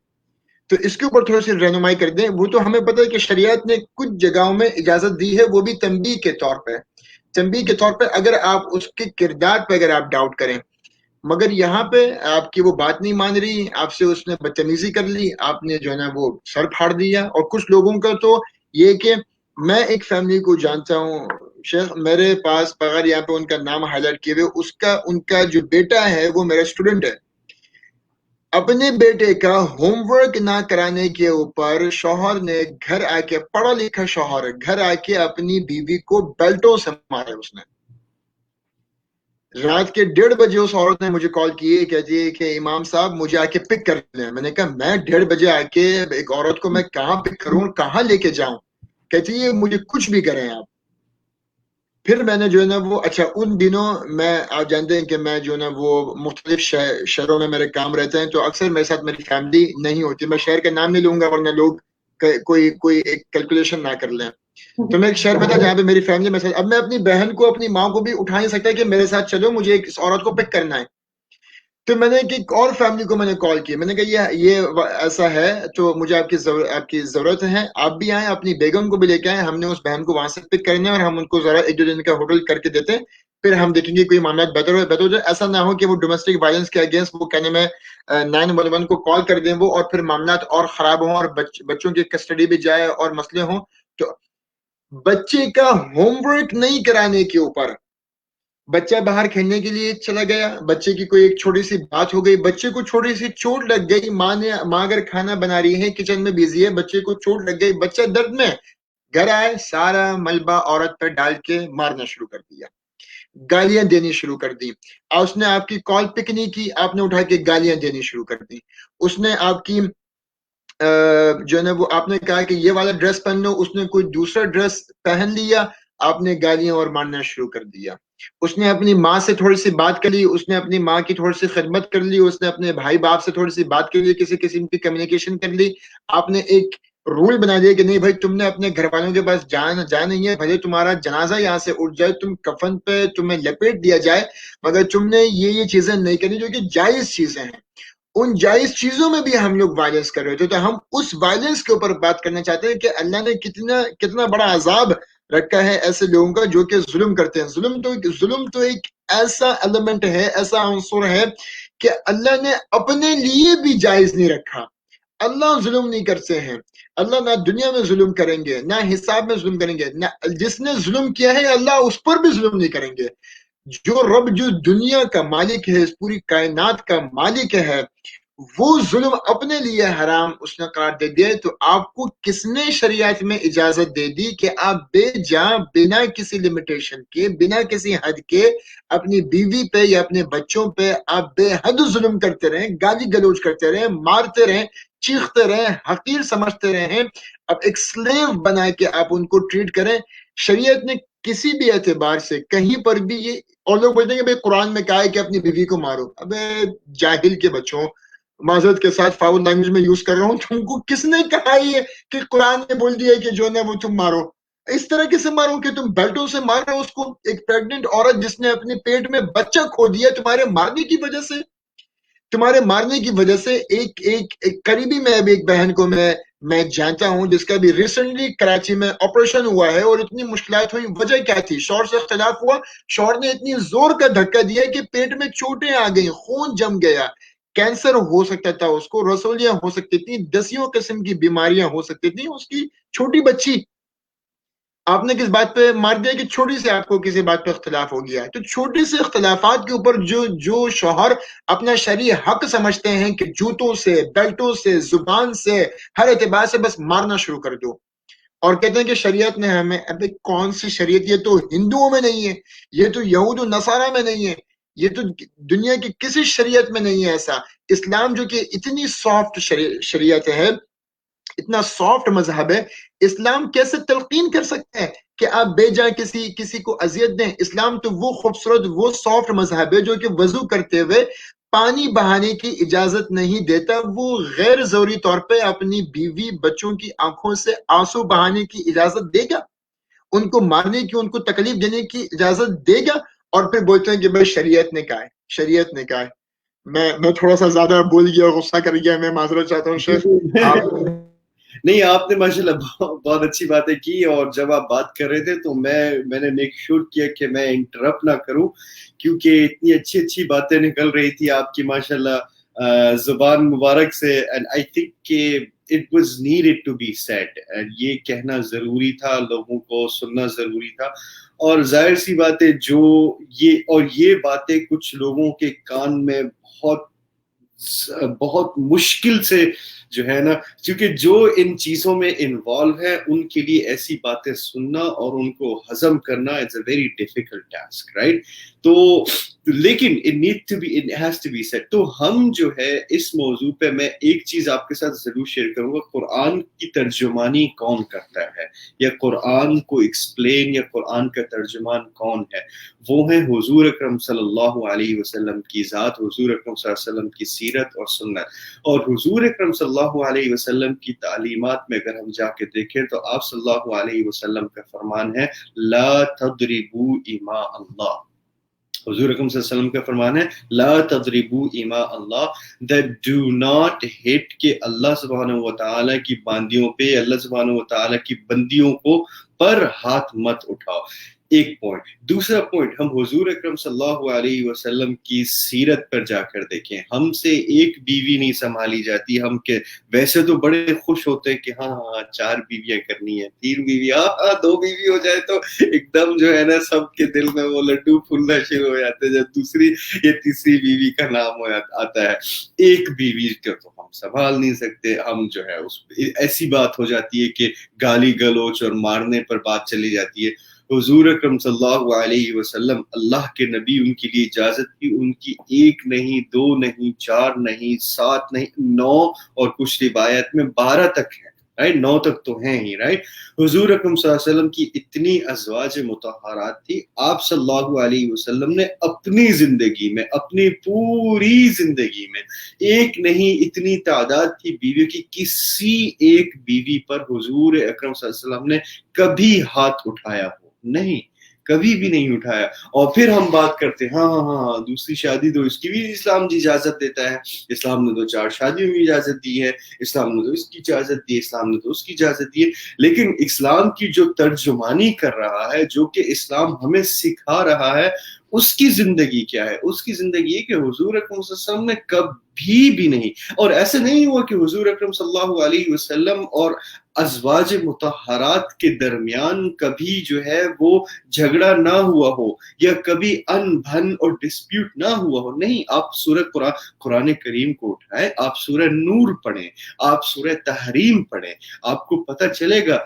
تو اس کے اوپر تھوڑی سی رہنمائی کر دیں. وہ تو ہمیں پتہ ہے کہ شریعت نے کچھ جگہوں میں اجازت دی ہے، وہ بھی تنبیہ کے طور پہ، تنبیہ کے طور پہ اگر آپ اس کے کردار پہ اگر آپ ڈاؤٹ کریں. مگر یہاں پہ آپ کی وہ بات نہیں مان رہی، آپ سے اس نے بدتمیزی کر لی، آپ نے جو ہے نا وہ سر پھاڑ دیا. اور کچھ لوگوں کا تو یہ کہ میں ایک فیملی کو جانتا ہوں شیخ، میرے پاس بغیر یہاں پہ ان کا نام ہائی لائٹ کیے ہوئے، ان کا جو بیٹا ہے وہ میرا اسٹوڈنٹ ہے. اپنے بیٹے کا ہوم ورک نہ کرانے کے اوپر شوہر نے گھر آ کے، پڑھا لکھا شوہر گھر آ کے اپنی بیوی کو بیلٹوں سے مارا. اس نے رات کے 1:30 اس عورت نے مجھے کال کی، کہتی ہے کہ امام صاحب مجھے آ کے پک کر لیں. میں نے کہا میں 1:30 آ کے ایک عورت کو میں کہاں پک کروں، کہاں لے کے جاؤں؟ کہتی ہے مجھے کچھ بھی کریں آپ. پھر میں نے جو ہے نا وہ اچھا ان دنوں میں، آپ جانتے ہیں کہ میں جو ہے نا وہ مختلف شہروں میں میرے کام رہتے ہیں، تو اکثر میرے ساتھ میری فیملی نہیں ہوتی. میں شہر کا نام نہیں لوں گا ورنہ لوگ کوئی ایک کیلکولیشن نہ کر لیں. تو میں ایک شہر میں تھا جہاں پہ میری فیملی میں ساتھ. اب میں اپنی بہن کو، اپنی ماں کو بھی اٹھا نہیں سکتا کہ میرے ساتھ چلو، مجھے اس عورت کو پک کرنا ہے. تو میں نے ایک اور فیملی کو میں نے کال کی، میں نے کہا یہ ایسا ہے تو مجھے آپ کی ضرورت ہے، آپ بھی آئیں، اپنی بیگم کو بھی لے کے آئیں. ہم نے اس بہن کو وہاں سے پک کرنا ہے اور ہم ان کو ذرا 1-2 دن کا ہوٹل کر کے دیتے ہیں، پھر ہم دیکھیں گے کوئی معاملات بہتر ہو جائے. ایسا نہ ہو کہ وہ ڈومیسٹک وائلنس کے اگینسٹ وہ کہنے میں 911 کو کال کر دیں وہ، اور پھر معاملات اور خراب ہوں اور بچوں کی کسٹڈی بھی جائے اور مسئلے ہوں. تو بچے کا ہوم ورک نہیں کرانے کے اوپر، بچہ باہر کھیلنے کے لیے چلا گیا، بچے کی کوئی ایک چھوٹی سی بات ہو گئی، بچے کو چھوٹی سی چوٹ لگ گئی، ماں اگر کھانا بنا رہی ہے، کچن میں بیزی ہے، بچے کو چوٹ لگ گئی، بچہ درد میں، گھر آئے سارا ملبہ عورت پہ ڈال کے مارنا شروع کر دیا، گالیاں دینی شروع کر دی. اس نے آپ کی کال پک نہیں کی، آپ نے اٹھا کے گالیاں دینی شروع کر دی. اس نے آپ کی جو ہے نا وہ، آپ نے کہا کہ یہ والا ڈریس پہن لو، اس نے کوئی دوسرا ڈریس پہن لیا، آپ نے گالیاں اور مارنا شروع کر دیا. اس نے اپنی ماں سے تھوڑی سی بات کر لی، اس نے اپنی ماں کی تھوڑی سی خدمت کر لی، اس نے اپنے بھائی باپ سے تھوڑی سی بات کر لی، کسی قسم کی کمیونیکیشن کر لی. آپ نے ایک رول بنا دیا کہ نہیں بھائی تم نے اپنے گھر والوں کے پاس جانا نہیں ہے، بھلے تمہارا جنازہ یہاں سے اٹھ جائے، تم کفن پہ تمہیں لپیٹ دیا جائے، مگر تم نے یہ چیزیں نہیں کرنی جو کہ جائز چیزیں ہیں. ان جائز چیزوں میں بھی ہم لوگ وائلنس کر رہے تھے. تو ہم اس وائلنس کے اوپر بات کرنا چاہتے ہیں کہ اللہ نے کتنا بڑا عذاب رکھا ہے ایسے لوگوں کا جو کہ ظلم کرتے ہیں. ظلم تو ایک ایسا ایلیمنٹ ہے، ایسا عنصر ہے کہ اللہ نے اپنے لیے بھی جائز نہیں رکھا. اللہ ظلم نہیں کرتے ہیں، اللہ نہ دنیا میں ظلم کریں گے، نہ حساب میں ظلم کریں گے. نہ جس نے ظلم کیا ہے اللہ اس پر بھی ظلم نہیں کریں گے. جو رب جو دنیا کا مالک ہے، اس پوری کائنات کا مالک ہے، وہ ظلم اپنے لیے حرام اس نے قرار دے دیا. تو آپ کو کس نے شریعت میں اجازت دے دی کہ آپ بے جان، بنا کسی لمیٹیشن کے، بنا کسی حد کے اپنی بیوی پہ یا اپنے بچوں پہ آپ بے حد ظلم کرتے رہیں، گالی گلوچ کرتے رہیں، مارتے رہیں، چیختے رہیں، حقیر سمجھتے رہیں، اب ایک سلیو بنا کے آپ ان کو ٹریٹ کریں. شریعت نے کسی بھی اعتبار سے کہیں پر بھی یہ، اور لوگ بولتے ہیں کہ بھئی قرآن میں کہا ہے کہ اپنی بیوی کو مارو. ابے جاہل کے بچوں، معذرت کے ساتھ فاؤل لینگویج میں یوز کر رہا ہوں، تم کو کس نے کہا یہ کہ قرآن نے بول دیا کہ جو ہے نا وہ تم مارو؟ اس طرح کیسے مارو کہ تم بیلٹوں سے مار رہے ہو اس کو؟ ایک پریگننٹ عورت جس نے اپنے پیٹ میں بچہ کھو دیا تمہارے مارنے کی وجہ سے، تمہارے مارنے کی وجہ سے. ایک قریبی میں ابھی ایک بہن کو میں جانتا ہوں جس کا بھی ریسنٹلی کراچی میں آپریشن ہوا ہے، اور اتنی مشکلات ہوئی. وجہ کیا تھی؟ شوہر سے اختلاف ہوا، شوہر نے اتنی زور کا دھکا دیا کہ پیٹ میں چوٹیں آ گئیں، خون جم گیا، کینسر ہو سکتا تھا، اس کو رسولیاں ہو سکتی تھیں، دسیوں قسم کی بیماریاں ہو سکتی تھیں. اس کی چھوٹی بچی، آپ نے کس بات پہ مار دیا کہ چھوٹی سے آپ کو کسی بات پہ اختلاف ہو گیا. تو چھوٹی سے اختلافات کے اوپر جو شوہر اپنا شرعی حق سمجھتے ہیں کہ جوتوں سے، بیلٹوں سے، زبان سے، ہر اعتبار سے بس مارنا شروع کر دو، اور کہتے ہیں کہ شریعت نے ہمیں، ابھی کون سی شریعت؟ یہ تو ہندوؤں میں نہیں ہے، یہ تو یہود و نصارہ میں نہیں ہے، یہ تو دنیا کی کسی شریعت میں نہیں ہے ایسا. اسلام جو کہ اتنی سافٹ شریعت ہے، اتنا سافٹ مذہب ہے، اسلام کیسے تلقین کر سکتے ہیں کہ آپ بے جا کسی کو اذیت دیں؟ اسلام تو وہ خوبصورت، وہ سافٹ مذہب ہے جو کہ وضو کرتے ہوئے پانی بہانے کی اجازت نہیں دیتا، وہ غیر ضروری طور پہ اپنی بیوی بچوں کی آنکھوں سے آنسو بہانے کی اجازت دے گا، ان کو مارنے کی، ان کو تکلیف دینے کی اجازت دے گا، اور پھر بولتے ہیں کہ بھائی شریعت نے کہا ہے، شریعت نے کہا ہے. میں تھوڑا سا زیادہ بول گیا، غصہ کر گیا، میں معذرت چاہتا ہوں شیخ. نہیں آپ نے ماشاءاللہ بہت اچھی باتیں کی، اور جب آپ بات کر رہے تھے تو میں نے میک شور کیا کہ میں انٹرپٹ نہ کروں، کیونکہ اتنی اچھی اچھی باتیں نکل رہی تھی آپ کی ماشاءاللہ زبان مبارک سے، اینڈ آئی تھنک کہ it was needed to be said, یہ کہنا ضروری تھا، لوگوں کو سننا ضروری تھا. اور ظاہر سی بات ہے جو یہ باتیں کچھ لوگوں کے کان میں بہت مشکل سے جو ہے نا، کیونکہ جو ان چیزوں میں انوالو ہے ان کے لیے ایسی باتیں سننا اور ان کو ہضم کرنا it's a very difficult task, right? تو لیکن it has to be said. تو ہم جو ہے اس موضوع پہ میں ایک چیز آپ کے ساتھ ضرور شیئر کروں گا، قرآن کی ترجمانی کون کرتا ہے، یا قرآن کو ایکسپلین یا قرآن کا ترجمان کون ہے؟ وہ ہے حضور اکرم صلی اللہ علیہ وسلم کی ذات، حضور اکرم صلی اللہ علیہ وسلم کی سیرت اور سنت. اور حضور اکرم صلی اللہ علیہ وسلم کی تعلیمات میں اگر ہم جا کے دیکھیں تو آپ صلی اللہ علیہ وسلم کا فرمان ہے لا تضربوا اماء اللہ. حضور اکرم صلی اللہ علیہ وسلم کا فرمان ہے لا تضربوا اماء اللہ، that do not hit، کہ اللہ سبحانہ و تعالیٰ کی باندیوں پہ، اللہ سبحانہ و تعالیٰ کی بندیوں کو پر ہاتھ مت اٹھاؤ. ایک پوائنٹ. دوسرا پوائنٹ، ہم حضور اکرم صلی اللہ علیہ وسلم کی سیرت پر جا کر دیکھیں. ہم سے ایک بیوی نہیں سنبھالی جاتی. ہم کے ویسے تو بڑے خوش ہوتے ہیں کہ ہاں 4 بیویاں کرنی ہیں، 3 بیوی، ہاں 2 بیوی ہو جائے تو ایک دم جو ہے نا سب کے دل میں وہ لڈو پھولنا شروع ہو جاتے ہیں جب دوسری یا تیسری بیوی کا نام آتا ہے. ایک بیوی کو تو ہم سنبھال نہیں سکتے. ہم جو ہے ایسی بات ہو جاتی ہے کہ گالی گلوچ اور مارنے پر بات چلی جاتی ہے. حضور اکرم صلی اللہ علیہ وسلم اللہ کے نبی، ان کے لیے اجازت کی، ان کی 1 نہیں 2 نہیں 4 نہیں 7 نہیں 9 اور کچھ روایت میں 12 تک ہے، رائٹ؟ 9 تک تو ہیں ہی، رائٹ؟ حضور اکرم صلی اللہ علیہ وسلم کی اتنی ازواج مطہرات تھی. آپ صلی اللہ علیہ وسلم نے اپنی زندگی میں، اپنی پوری زندگی میں 1 نہیں اتنی تعداد تھی بیویوں کی، کسی ایک بیوی پر حضور اکرم صلی اللہ علیہ وسلم نے کبھی ہاتھ اٹھایا ہو نہیں، کبھی بھی نہیں اٹھایا. اور پھر ہم بات کرتے ہیں ہاں دوسری شادی تو اس کی بھی اسلام جی اجازت دیتا ہے، اسلام نے تو 4 شادیوں کی اجازت دی ہے، اسلام نے تو اس کی اجازت دی ہے، اسلام نے تو اس کی اجازت دی ہے. لیکن اسلام کی جو ترجمانی کر رہا ہے، جو کہ اسلام ہمیں سکھا رہا ہے، اس کی زندگی کیا ہے؟ اس کی زندگی ہے کہ حضور اکرم صلی اللہ علیہ وسلم نے کبھی بھی نہیں، اور ایسے نہیں ہوا کہ حضور اکرم صلی اللہ علیہ وسلم اور ازواج مطہرات کے درمیان کبھی جو ہے وہ جھگڑا نہ ہوا ہو، یا کبھی ان بھن اور ڈسپیوٹ نہ ہوا ہو. نہیں، آپ سورہ قرآن کریم کو اٹھائیں، آپ سورہ نور پڑھیں، آپ سورہ تحریم پڑھیں، آپ کو پتہ چلے گا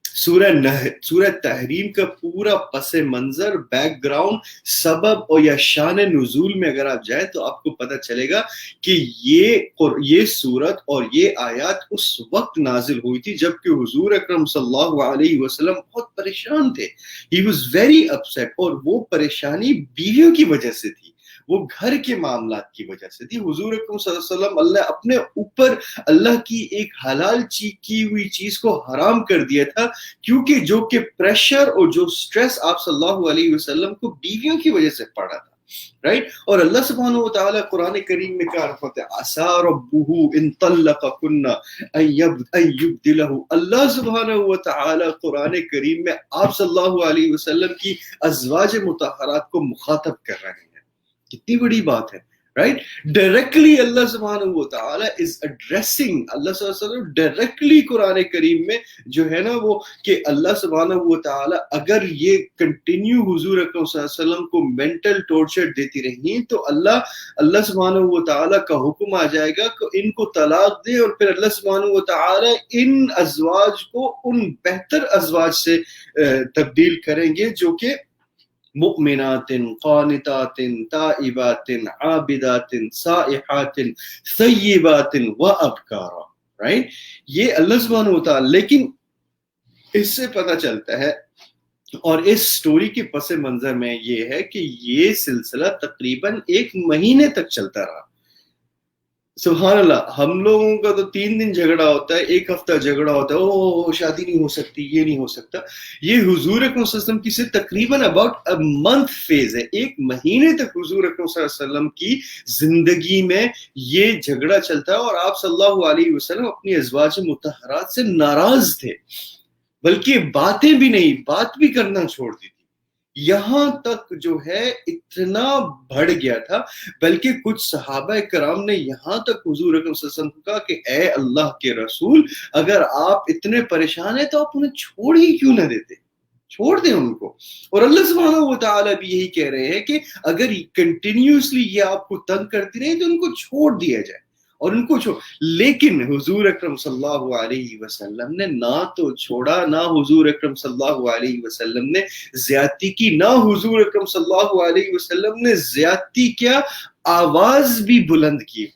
سورہ تحریم کا پورا پس منظر، بیک گراؤنڈ، سبب اور یا شان نزول میں اگر آپ جائیں تو آپ کو پتہ چلے گا کہ یہ سورت اور یہ آیات اس وقت نازل ہوئی تھی جبکہ حضور اکرم صلی اللہ علیہ وسلم بہت پریشان تھے. He was very upset، اور وہ پریشانی بیویوں کی وجہ سے تھی، وہ گھر کے معاملات کی وجہ سے تھی. حضور اکرم صلی اللہ علیہ وسلم اللہ اپنے اوپر اللہ کی ایک حلال کی ہوئی چیز کو حرام کر دیا تھا، کیونکہ جو کہ پریشر اور جو سٹریس آپ صلی اللہ علیہ وسلم کو بیویوں کی وجہ سے پڑا تھا، رائٹ؟ اور اللہ سبحانہ و تعالیٰ قرآن کریم میں کیا فرماتے ہیں؟ عسى ربه ان طلقكن ان يبدله. اللہ سبحانہ و تعالیٰ قرآن کریم میں آپ صلی اللہ علیہ وسلم کی ازواج مطہرات کو مخاطب کر رہے ہیں. کتنی بڑی بات ہے، رائٹ؟ ڈائریکٹلی اللہ سبحانہ و تعالیٰ از ایڈریسنگ، اللہ صلی اللہ علیہ وسلم ڈائریکٹلی قرآن کریم میں جو ہے نا وہ کہ اللہ سبحانہ و تعالیٰ اگر یہ کنٹینیو حضور اکرم صلی اللہ علیہ وسلم کو مینٹل ٹارچر دیتی رہی تو اللہ سبحانہ و تعالیٰ کا حکم آ جائے گا کہ ان کو طلاق دے، اور پھر اللہ سبحانہ و تعالیٰ ان ازواج کو ان بہتر ازواج سے تبدیل کریں گے جو کہ مؤمنات قانتات تائبات عابدات سائحات ثیبات وابکارا، رائٹ؟ یہ اللہ سبحانہ و تعالیٰ. لیکن اس سے پتہ چلتا ہے، اور اس سٹوری کے پس منظر میں یہ ہے کہ یہ سلسلہ تقریباً 1 مہینے تک چلتا رہا. سبحان اللہ, ہم لوگوں کا تو 3 دن جھگڑا ہوتا ہے, 1 ہفتہ جھگڑا ہوتا ہے, او شادی نہیں ہو سکتی, یہ نہیں ہو سکتا. یہ حضور اکرم صلی اللہ علیہ وسلم کی سے تقریباً اباؤٹ منتھ فیز ہے, 1 مہینے تک حضور اکرم صلی اللہ علیہ وسلم کی زندگی میں یہ جھگڑا چلتا ہے, اور آپ صلی اللہ علیہ وسلم اپنی ازواج مطہرات سے ناراض تھے, بلکہ باتیں بھی نہیں, بات بھی کرنا چھوڑ دی تھی. یہاں تک جو ہے اتنا بڑھ گیا تھا, بلکہ کچھ صحابہ کرام نے یہاں تک حضور اکرم صلی اللہ علیہ وسلم کو کہا کہ اے اللہ کے رسول, اگر آپ اتنے پریشان ہیں تو آپ انہیں چھوڑ ہی کیوں نہ دیتے, چھوڑ دیں ان کو. اور اللہ سبحانہ و تعالیٰ بھی یہی کہہ رہے ہیں کہ اگر کنٹینیوسلی یہ آپ کو تنگ کرتی رہے تو ان کو چھوڑ دیا جائے, اور ان کو لیکن حضور اکرم صلی اللہ علیہ وسلم نے نہ تو چھوڑا, نہ حضور اکرم صلی اللہ علیہ وسلم نے زیادتی کی, نہ حضور اکرم صلی اللہ علیہ وسلم نے زیادتی کیا آواز بھی بلند کی ہو,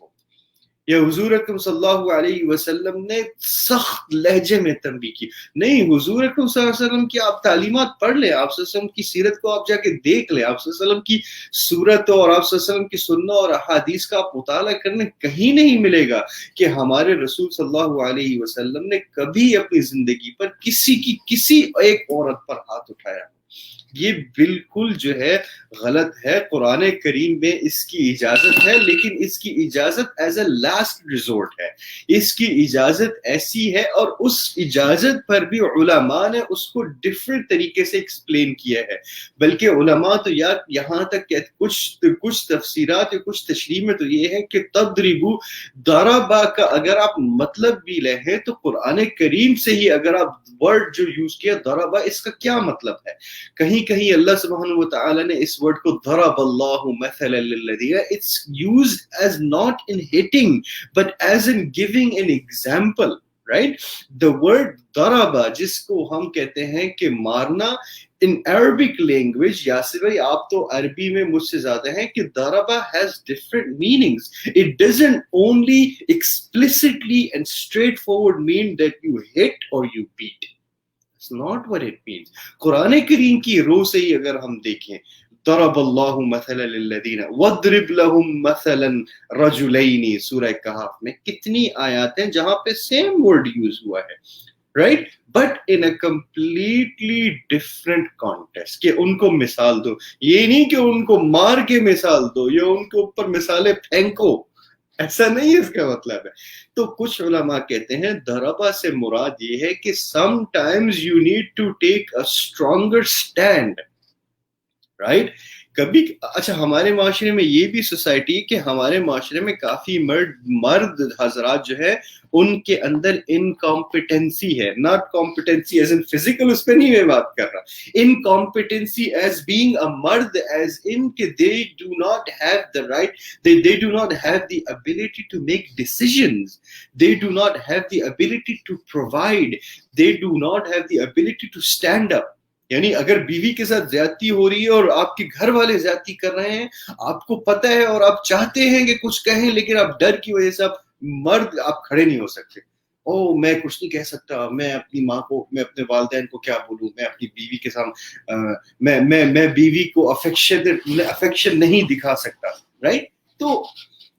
یا حضور اکرم صلی اللہ علیہ وسلم نے سخت لہجے میں تنبیہ کی. نہیں, حضور اکرم صلی اللہ علیہ وسلم کی آپ تعلیمات پڑھ لیں, آپ صلی اللہ علیہ وسلم کی سیرت کو آپ جا کے دیکھ لیں, آپ صلی اللہ علیہ وسلم کی صورت اور آپ صلی اللہ علیہ وسلم کی سنت اور احادیث کا آپ مطالعہ کرنے, کہیں نہیں ملے گا کہ ہمارے رسول صلی اللہ علیہ وسلم نے کبھی اپنی زندگی پر کسی ایک عورت پر ہاتھ اٹھایا. یہ بالکل جو ہے غلط ہے. قرآن کریم میں اس کی اجازت ہے, لیکن اس کی اجازت ایز اے لاسٹ ریزورٹ ہے, اس کی اجازت ایسی ہے, اور اس اجازت پر بھی علماء نے اس کو ڈفرینٹ طریقے سے ایکسپلین کیا ہے. بلکہ علماء تو یہاں تک کہ کچھ تفسیرات یا کچھ تشریح میں تو یہ ہے کہ تضربوا ضربا کا اگر آپ مطلب بھی لیں تو قرآن کریم سے ہی اگر آپ ورڈ جو یوز کیا ضربا, اس کا کیا مطلب ہے. کہیں اللہ سبحانہ و تعالی نے اس ورڈ کو ضرب اللہ مثلا للذین, it's used as not in hitting but as in giving an example, right? The word ضربا جس کو ہم کہتے ہیں کہ مارنا, in Arabic language, یاسر بھائی آپ تو عربی میں مجھ سے زیادہ ہیں, کہ ضربا has different meanings. It doesn't only explicitly and straightforward mean that you hit or you beat. It's not what it means. قرآن کریم کی روح سے ہی اگر ہم دیکھیں, ضرب اللہ مثلا للذین واضرب لهم مثلا رجلین, سورہ کہف میں کتنی آیات ہیں جہاں پہ سیم ورڈ یوز ہوا ہے, right? But in a completely different context, کہ ان کو مثال دو, یہ نہیں کہ ان کو مار کے مثال دو یا ان کے اوپر مثالیں پھینکو, ایسا نہیں اس کا مطلب ہے. تو کچھ علماء کہتے ہیں ضربہ سے مراد یہ ہے کہ sometimes you need to take a stronger stand, right? کبھی اچھا ہمارے معاشرے میں یہ بھی سوسائٹی کہ ہمارے معاشرے میں کافی مرد حضرات جو ہے ان کے اندر انکمپیٹنسی ہے, not competency as in physical, اس پہ نہیں میں بات کر رہا, انکمپیٹنسی ایز بینگ اے مرد, ایز ان کہ they do not have the right, they do not have the ability to make decisions, they do not have the ability to provide, they do not have the ability to stand up. یعنی اگر بیوی کے ساتھ زیادتی ہو رہی ہے اور آپ کے گھر والے زیادتی کر رہے ہیں, آپ کو پتہ ہے اور آپ چاہتے ہیں کہ کچھ کہیں, لیکن آپ ڈر کی وجہ سے آپ مرد آپ کھڑے نہیں ہو سکتے. او میں کچھ نہیں کہہ سکتا, میں اپنی ماں کو, میں اپنے والدین کو کیا بولوں, میں اپنی بیوی کے سامنے میں بیوی کو افیکشن نہیں دکھا سکتا, رائٹ؟ تو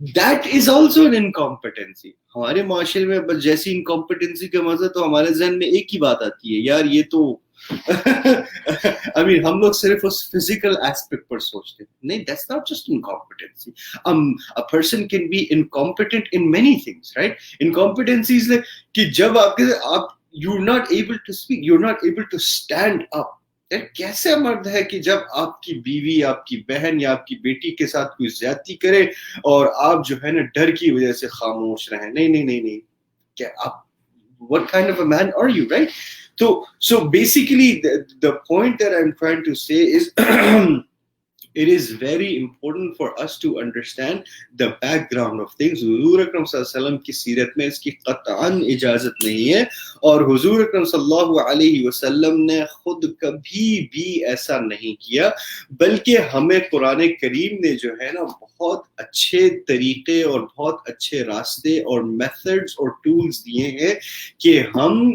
that is also an incompetency. ہمارے معاشرے میں بس جیسی انکمپیٹنسی کا مزہ تو ہمارے ذہن میں ایک ہی بات آتی ہے, یار یہ تو I mean, ہم لوگ صرف اس physical aspect پر سوچتے ہیں. نہیں, that's not just incompetency. A person can be incompetent in many things, right? Incompetency is like کہ جب you're not able to speak, you're not able to stand up. کیسے مرد ہے کہ جب آپ کی بیوی, آپ کی بہن یا آپ کی بیٹی کے ساتھ کوئی زیادتی کرے اور آپ جو ہے نا ڈر کی وجہ سے خاموش رہیں. نہیں, کیا آپ, what kind of a man are you, right? So basically the point that I'm trying to say is it is very important for us to understand the background of things. حضور اکرم صلی اللہ علیہ وسلم کی سیرت میں اس کی قطعاً اجازت نہیں ہے, اور حضور اکرم صلی اللہ علیہ وسلم نے خود کبھی بھی ایسا نہیں کیا, بلکہ ہمیں قرآن کریم نے جو ہے نا بہت اچھے طریقے اور بہت اچھے راستے اور میتھڈز اور ٹولز دیے ہیں کہ ہم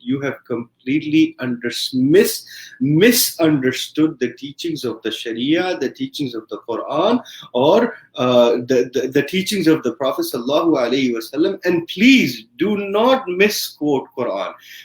you have completely misunderstood the teachings of the Sharia, the teachings of the Quran, or the teachings of the Prophet sallallahu alaihi wasallam. And please do not misquote Quran.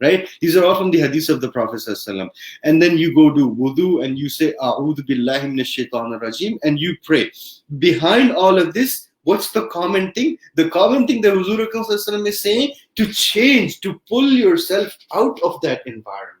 right? These are all from the hadith of the Prophet sallallahu alaihi wasallam. And then you go do wudu and you say a'udhu billahi minash shaitanir rajim and you pray. Behind all of this, what's the common thing? The common thing that Huzoor Akram sallallahu alaihi wasallam is saying, to change, to pull yourself out of that environment.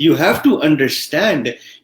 you have to understand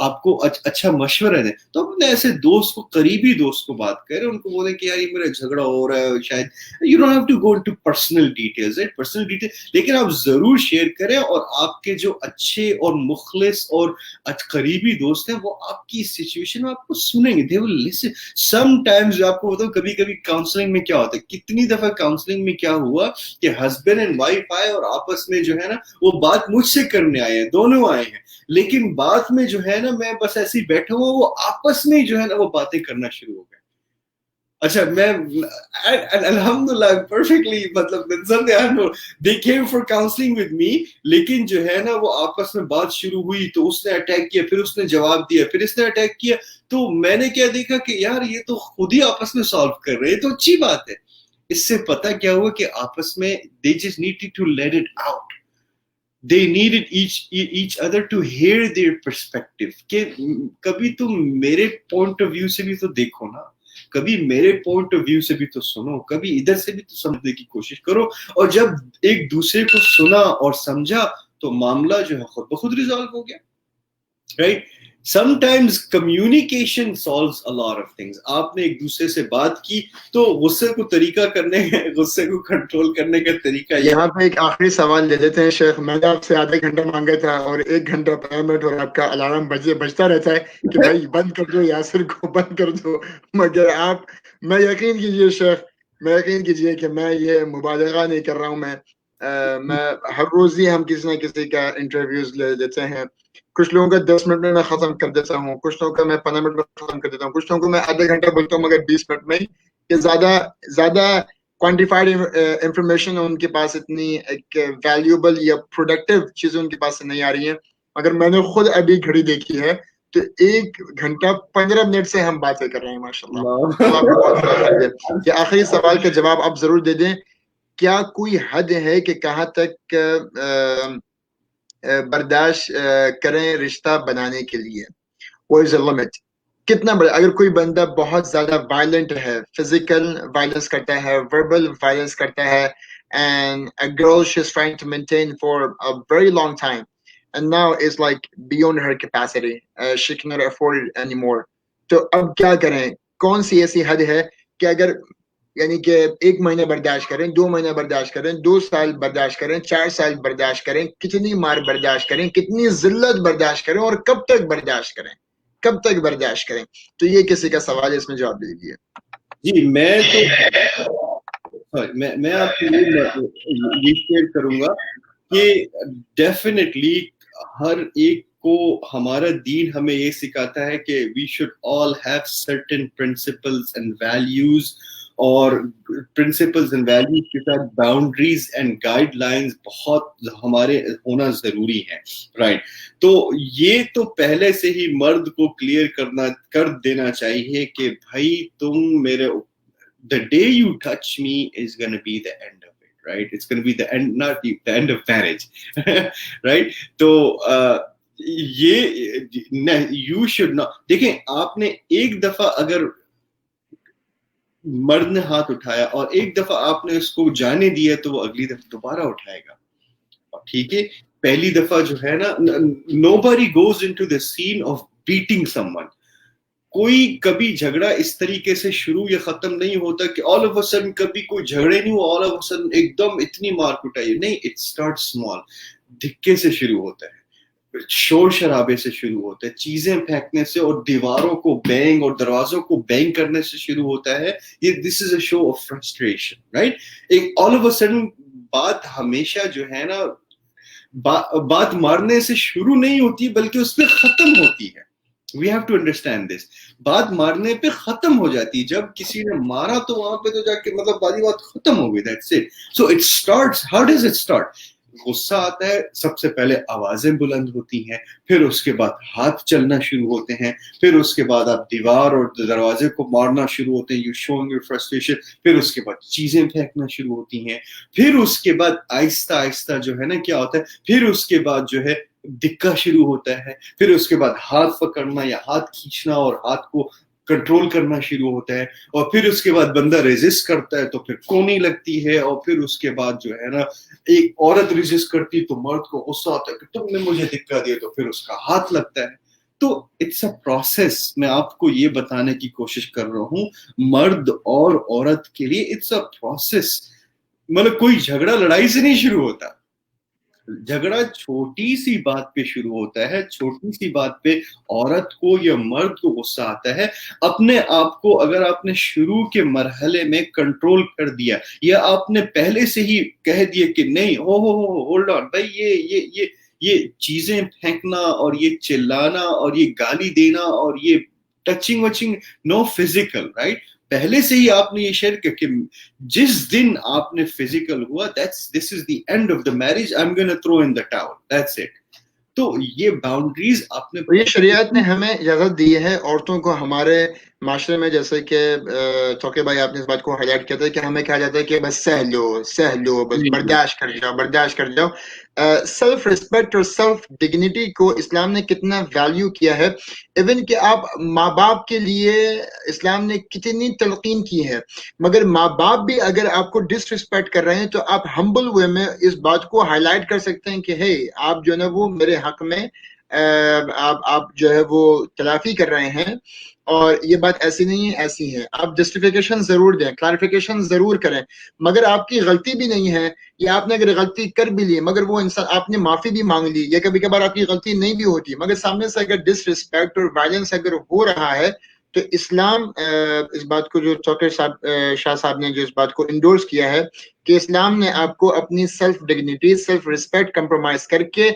آپ کو اچھا مشورہ دیں, تو اپنے ایسے دوست کو, قریبی دوست کو بات کریں, ان کو بولیں کہ یار یہ میرا جھگڑا ہو رہا ہے, شاید you don't have to go into personal details, right, personal detail, لیکن آپ ضرور شیئر کریں, اور آپ کے جو اچھے اور مخلص اور قریبی دوست ہیں وہ آپ کی سچویشن میں آپ کو سنیں گے, دے ول لسن. سم ٹائمز آپ کو بتاؤں کبھی کبھی کاؤنسلنگ میں کیا ہوتا ہے, کتنی دفعہ کاؤنسلنگ میں کیا ہوا کہ ہسبینڈ اینڈ وائف آئے اور آپس میں جو ہے نا وہ بات مجھ سے کرنے آئے ہیں, دونوں آئے ہیں, لیکن بعد میں جو ہے نا میں بس ایسے ہی بیٹھا ہوا, وہ آپس میں جو ہے نا وہ باتیں کرنا شروع ہو گئے. اچھا میں الحمدللہ پرفیکٹلی, مطلب they came for counseling with me, لیکن جو ہے نا وہ آپس میں بات شروع ہوئی تو اس نے اٹیک کیا, پھر اس نے جواب دیا, پھر اس نے اٹیک کیا, تو میں نے کیا دیکھا کہ یار یہ تو خود ہی آپس میں سالو کر رہے ہیں, تو اچھی بات ہے. اس سے پتہ کیا ہوا کہ آپس میں they just needed to let it out. They needed each other to hear their perspective. کہ کبھی تم میرے پوائنٹ آف ویو سے بھی تو دیکھو نا, کبھی میرے پوائنٹ آف ویو سے بھی تو سنو, کبھی ادھر سے بھی تو سمجھنے کی کوشش کرو. اور جب ایک دوسرے کو سنا اور سمجھا تو معاملہ جو ہے خود بخود ریزالو ہو گیا, right. Sometimes communication solves a lot of things. آپ نے ایک دوسرے سے بات کی تو غصے کو طریقہ کرنے, غصے کو کنٹرول کرنے کا طریقہ. یہاں پہ ایک آخری سوال لے لیتے ہیں شیخ. میں نے آپ سے آدھا گھنٹہ مانگا تھا اور 1 گھنٹہ 15 منٹ اور آپ کا الارم بجتا رہتا ہے کہ بھائی بند کر دو, یاسر کو بند کر دو, مگر آپ, میں یقین کیجئے شیخ, میں یقین کیجئے کہ میں یہ مبالغہ نہیں کر رہا ہوں, میں ہر روز ہی ہم کسی نہ کسی کا انٹرویوز لے لیتے ہیں. کچھ لوگوں کا 10 منٹ میں ختم کر دیتا ہوں, کچھ لوگوں کا میں 15 منٹ میں ختم کر دیتا ہوں, کچھ لوگوں کو میں آدھا گھنٹہ بولتا ہوں مگر 20 منٹ میں, کہ زیادہ کوانٹیفائڈ انفارمیشن ان کے پاس اتنی ایک ویلیوبل یا پروڈکٹیو چیزیں ان کے پاس نہیں آ رہی ہیں. مگر میں نے خود ابھی گھڑی دیکھی ہے تو 1 گھنٹہ 15 منٹ سے ہم باتیں کر رہے ہیں, ماشاءاللہ. اللہ آپ کو بہت بہت شکریہ. یہ آخری سوال کا جواب آپ ضرور دے دیں. کیا کوئی حد ہے کہ کہاں تک برداشت کریں رشتہ بنانے کے لیے؟ What is the limit? کتنا بڑا, اگر کوئی بندہ بہت زیادہ وائلنٹ ہے, فزیکل وائلنس کرتا ہے, وربل وائلنس کرتا ہے, and a girl she's trying to maintain for a very long time and now is like beyond her capacity, she cannot afford it anymore, تو اب کیا کریں؟ کون سی ایسی حد ہے کہ اگر یعنی کہ 1 مہینہ برداشت کریں, 2 مہینہ برداشت کریں, 2 سال برداشت کریں, 4 سال برداشت کریں, کتنی مار برداشت کریں, کتنی ذلت برداشت کریں, اور کب تک برداشت کریں, کب تک برداشت کریں؟ تو یہ کسی کا سوال ہے, اس میں جواب دے دیجیے. جی میں آپ کو یہ شیئر کروں گا کہ ڈیفینیٹلی ہر ایک کو ہمارا دین ہمیں یہ سکھاتا ہے کہ we should all have certain principles and values, اور پرنسپلز اینڈ ویلیوز کے ساتھ باؤنڈریز اینڈ گائیڈ لائنز بہت ہمارے ہونا ضروری ہے, رائٹ. تو یہ تو پہلے سے ہی مرد کو کلیئر کر دینا چاہیے کہ بھائی تم میرے, the day you touch me is going to be the end of it, right? It's going to be the end, not the end of marriage, right? So you should not. دیکھیں آپ نے ایک دفعہ اگر مرد نے ہاتھ اٹھایا اور ایک دفعہ آپ نے اس کو جانے دیا تو وہ اگلی دفعہ دوبارہ اٹھائے گا, ٹھیک ہے. پہلی دفعہ جو ہے نا, nobody goes into the scene of beating someone. کوئی کبھی جھگڑا اس طریقے سے شروع یا ختم نہیں ہوتا کہ all of a sudden کبھی کوئی جھگڑے نہیں ہوا, all of a sudden ایک دم اتنی مار کٹائی, نہیں. it starts small, دھکے سے شروع ہوتا ہے, شور شرابے سے شروع ہوتا ہے, چیزیں پھینکنے سے اور دیواروں کو بینگ اور دروازوں کو بینگ کرنے سے شروع ہوتا ہے. یہ this is a show of frustration, right? ایک all of a sudden بات ہمیشہ جو ہے نا بات مارنے سے شروع نہیں ہوتی بلکہ اس پہ ختم ہوتی ہے. We have to understand this. بات مارنے پہ ختم ہو جاتی ہے, جب کسی نے مارا تو وہاں پہ تو جا کے مطلب بات ختم ہو گئی, that's it. So it starts, how does it start? غصہ آتا ہے, سب سے پہلے آوازیں بلند ہوتی ہیں, پھر اس کے بعد ہاتھ چلنا شروع ہوتے ہیں, پھر اس کے بعد آپ دیوار اور دروازے کو مارنا شروع ہوتے ہیں, you showing your frustration, پھر اس کے بعد چیزیں پھینکنا شروع ہوتی ہیں, پھر اس کے بعد آہستہ آہستہ جو ہے نا کیا ہوتا ہے, پھر اس کے بعد جو ہے دکا شروع ہوتا ہے, پھر اس کے بعد ہاتھ پکڑنا یا ہاتھ کھینچنا اور ہاتھ کو کنٹرول کرنا شروع ہوتا ہے, اور پھر اس کے بعد بندہ ریزسٹ کرتا ہے تو پھر کونی لگتی ہے, اور پھر اس کے بعد جو ہے نا ایک عورت ریزسٹ کرتی تو مرد کو غصہ آتا ہے کہ تم نے مجھے دھکا دیا, تو پھر اس کا ہاتھ لگتا ہے. تو اٹس اے پروسیس. میں آپ کو یہ بتانے کی کوشش کر رہا ہوں مرد اور عورت کے لیے اٹس اے پروسیس. مطلب کوئی جھگڑا لڑائی سے نہیں شروع ہوتا. جھگڑا چھوٹی سی بات پہ شروع ہوتا ہے. چھوٹی سی بات پہ عورت کو یا مرد کو غصہ آتا ہے. اپنے آپ کو اگر آپ نے شروع کے مرحلے میں کنٹرول کر دیا یا آپ نے پہلے سے ہی کہہ دیا کہ نہیں ہولڈ آن بھائی یہ چیزیں پھینکنا اور یہ چلانا اور یہ گالی دینا اور یہ ٹچنگ وچنگ نو فزیکل رائٹ. پہلے سے ہی آپ نے یہ شیئر کیا کہ جس دن آپ نے فزیکل ہوا this is the end of the marriage, I'm gonna throw in the towel, that's it. تو یہ باؤنڈریز آپ نے یہ شریعت نے ہمیں اجازت دی ہے عورتوں کو ہمارے معاشرے میں, جیسے کہ توقع بھائی آپ نے اس بات کو ہائلائٹ کیا تھا کہ ہمیں کہا جاتا ہے کہ بس سہ لو بس برداشت کر جاؤ. سیلف ریسپیکٹ اور سیلف ڈگنیٹی کو اسلام نے کتنا ویلیو کیا ہے. ایون کہ آپ ماں باپ کے لیے اسلام نے کتنی تلقین کی ہے, مگر ماں باپ بھی اگر آپ کو ڈس ریسپیکٹ کر رہے ہیں تو آپ ہمبل وے میں اس بات کو ہائی لائٹ کر سکتے ہیں کہ ہے آپ جو ہے نا وہ میرے حق میں آپ جو ہے وہ تلافی کر رہے ہیں اور یہ بات ایسی نہیں ہے ایسی ہے. آپ جسٹیفیکیشن ضرور دیں, کلیریفیکیشن ضرور کریں, مگر آپ کی غلطی بھی نہیں ہے یا آپ نے اگر غلطی کر بھی لی مگر وہ انسان آپ نے معافی بھی مانگ لی یا کبھی کبھار آپ کی غلطی نہیں بھی ہوتی مگر سامنے سے اگر ڈس ریسپیکٹ اور وائلنس اگر ہو رہا ہے تو اسلام اس بات کو جو چوکر شاہ صاحب نے جو اس بات کو انڈورس کیا ہے کہ اسلام نے آپ کو اپنی self dignity self respect compromise کر کے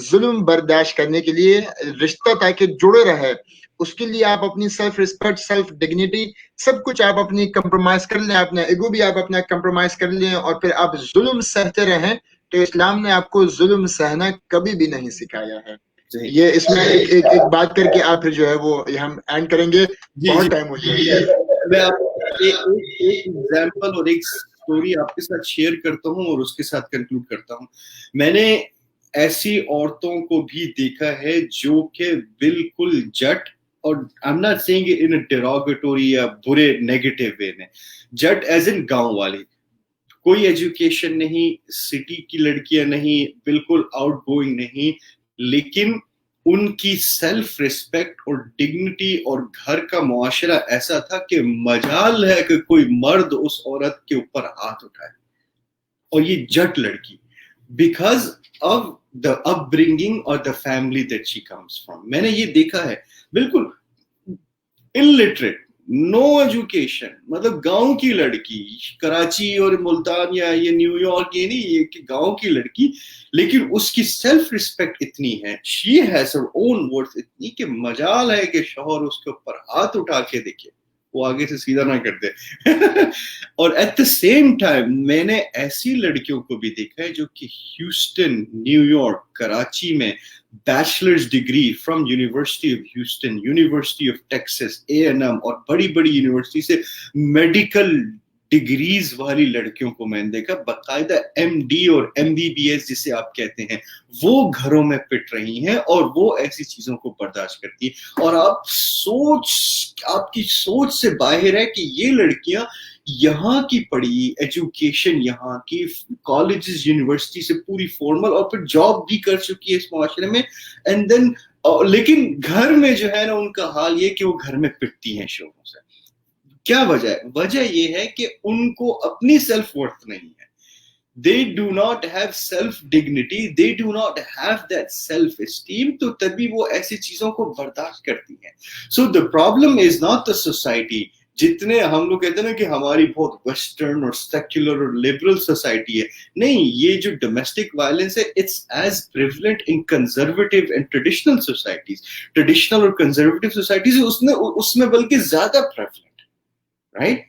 ظلم برداشت کرنے کے لیے رشتہ تاکہ جڑے رہے اس کے لیے آپ اپنی سیلف ریسپیکٹ سیلف ڈگنیٹی سب کچھ آپ اپنی کمپرومائز کر لیں, اپنا ایگو بھی آپ اپنا کمپرومائز کر لیں اور پھر آپ ظلم سہتے رہیں. تو اسلام نے آپ کو ظلم سہنا کبھی بھی نہیں سکھایا ہے. یہ اس میں ایک بات کر کے آپ پھر جو ہے وہ ہم اینڈ کریں گے, بہت ٹائم ہو جائے گا. میں ایک ایگزامپل اور ایک سٹوری آپ کے ساتھ شیئر کرتا ہوں اور اس کے ساتھ کنکلوڈ کرتا ہوں. میں نے ایسی عورتوں کو بھی دیکھا ہے جو کہ بالکل جٹ, اور I'm not saying it in a derogatory یا برے نیگیٹو وے میں, جٹ ایز ان گاؤں والی, کوئی ایجوکیشن نہیں, سٹی کی لڑکیاں نہیں, بالکل آؤٹ گوئنگ نہیں, لیکن ان کی سیلف ریسپیکٹ اور ڈگنیٹی اور گھر کا معاشرہ ایسا تھا کہ مجال ہے کہ کوئی مرد اس عورت کے اوپر ہاتھ اٹھائے. اور یہ جٹ لڑکی because of the upbringing or the family that she comes from. میں نے یہ دیکھا ہے بالکل illiterate, no education, مطلب گاؤں کی لڑکی, کراچی اور ملتان یا یہ نیو یارک, یہ نہیں, یہ کہ گاؤں کی لڑکی, لیکن اس کی سیلف ریسپیکٹ اتنی ہے, she has her own worth اتنی کہ مجال ہے کہ شوہر اس کے اوپر ہاتھ اٹھا کے دیکھے, وہ آگے سے سیدھا نہ کر دے. اور ایٹ دا سیم ٹائم میں نے ایسی لڑکیوں کو بھی دیکھا ہے جو کہ ہیوسٹن, نیو یارک, کراچی میں bachelor's degree from university of Houston, university of Texas, A&M اور بڑی بڑی یونیورسٹی سے میڈیکل ڈگریز والی لڑکیوں کو میں نے دیکھا باقاعدہ MD اور MBBS جسے آپ کہتے ہیں, وہ گھروں میں پٹ رہی ہیں اور وہ ایسی چیزوں کو برداشت کرتی ہیں. اور آپ کی سوچ سے باہر ہے کہ یہ لڑکیاں یہاں کی پڑھی, ایجوکیشن یہاں کی, کالجز یونیورسٹی سے پوری فارمل, اور پھر جاب بھی کر چکی ہے اس معاشرے میں, اینڈ دین لیکن گھر میں جو ہے نا ان کا حال یہ کہ وہ گھر میں پٹتی ہیں شوہروں سے. کیا وجہ ہے؟ وجہ یہ ہے کہ ان کو اپنی سیلف ورتھ نہیں ہے. They do not have self dignity, they do not have that self esteem, تو تبھی وہ ایسی چیزوں کو برداشت کرتی ہیں. So the problem is not the society. جتنے ہم لوگ کہتے ہیں نا کہ ہماری بہت ویسٹرن اور سیکولر اور لبرل سوسائٹی ہے, نہیں, یہ جو ڈومیسٹک وائلنس ہے it's as prevalent in conservative and traditional societies. Traditional اور کنزرویٹو سوسائٹیز اس میں بلکہ زیادہ پریویلنٹ, رائٹ.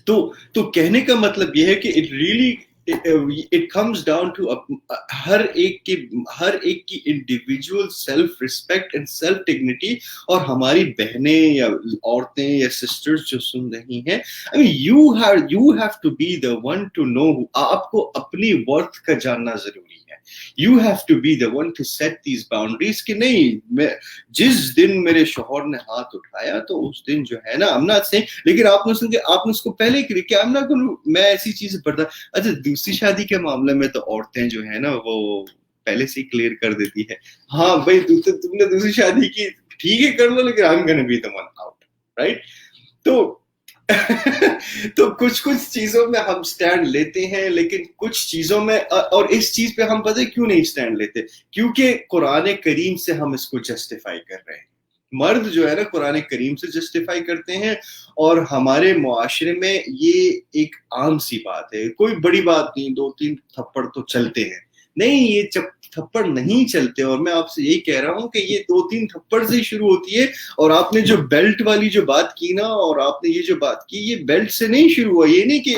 تو کہنے کا مطلب یہ ہے کہ it really it comes down to ہر ایک کی individual self respect and self dignity. اور ہماری بہنیں یا عورتیں یا سسٹرز جو سن رہی ہیں, I mean you have to be the one to know, آپ کو اپنی ورتھ کا جاننا ضروری ہے. You have to be the one to set these boundaries کہ نہیں, میں جس دن میرے شوہر نے ہاتھ اٹھایا تو اس دن جو ہے نا I'm not saying, لیکن آپ نے سن کے آپ نے اس کو پہلے کری کہ I'm not going to, میں ایسی چیزیں برداشت. اچھا دوسری شادی کے معاملے میں تو عورتیں جو ہے نا وہ پہلے سے ہی کلیئر کر دیتی ہے, ہاں بھائی تم نے دوسری شادی کی ٹھیک ہے کر لو لیکن I'm gonna be the one out, right? تو کچھ چیزوں میں ہم سٹینڈ لیتے ہیں لیکن کچھ چیزوں میں, اور اس چیز پہ ہم پتہ ہے کیوں نہیں سٹینڈ لیتے, کیونکہ قرآن کریم سے ہم اس کو جسٹیفائی کر رہے ہیں. مرد جو ہے نا قرآن کریم سے جسٹیفائی کرتے ہیں, اور ہمارے معاشرے میں یہ ایک عام سی بات ہے, کوئی بڑی بات نہیں, 2-3 تھپڑ تو چلتے ہیں. نہیں, یہ تھپڑ نہیں چلتے, اور میں آپ سے یہی کہہ رہا ہوں کہ یہ 2-3 تھپڑ سے ہی شروع ہوتی ہے. اور آپ نے جو بیلٹ والی جو بات کی نا, اور آپ نے یہ جو بات کی, یہ بیلٹ سے نہیں شروع ہوا. یہ نہیں کہ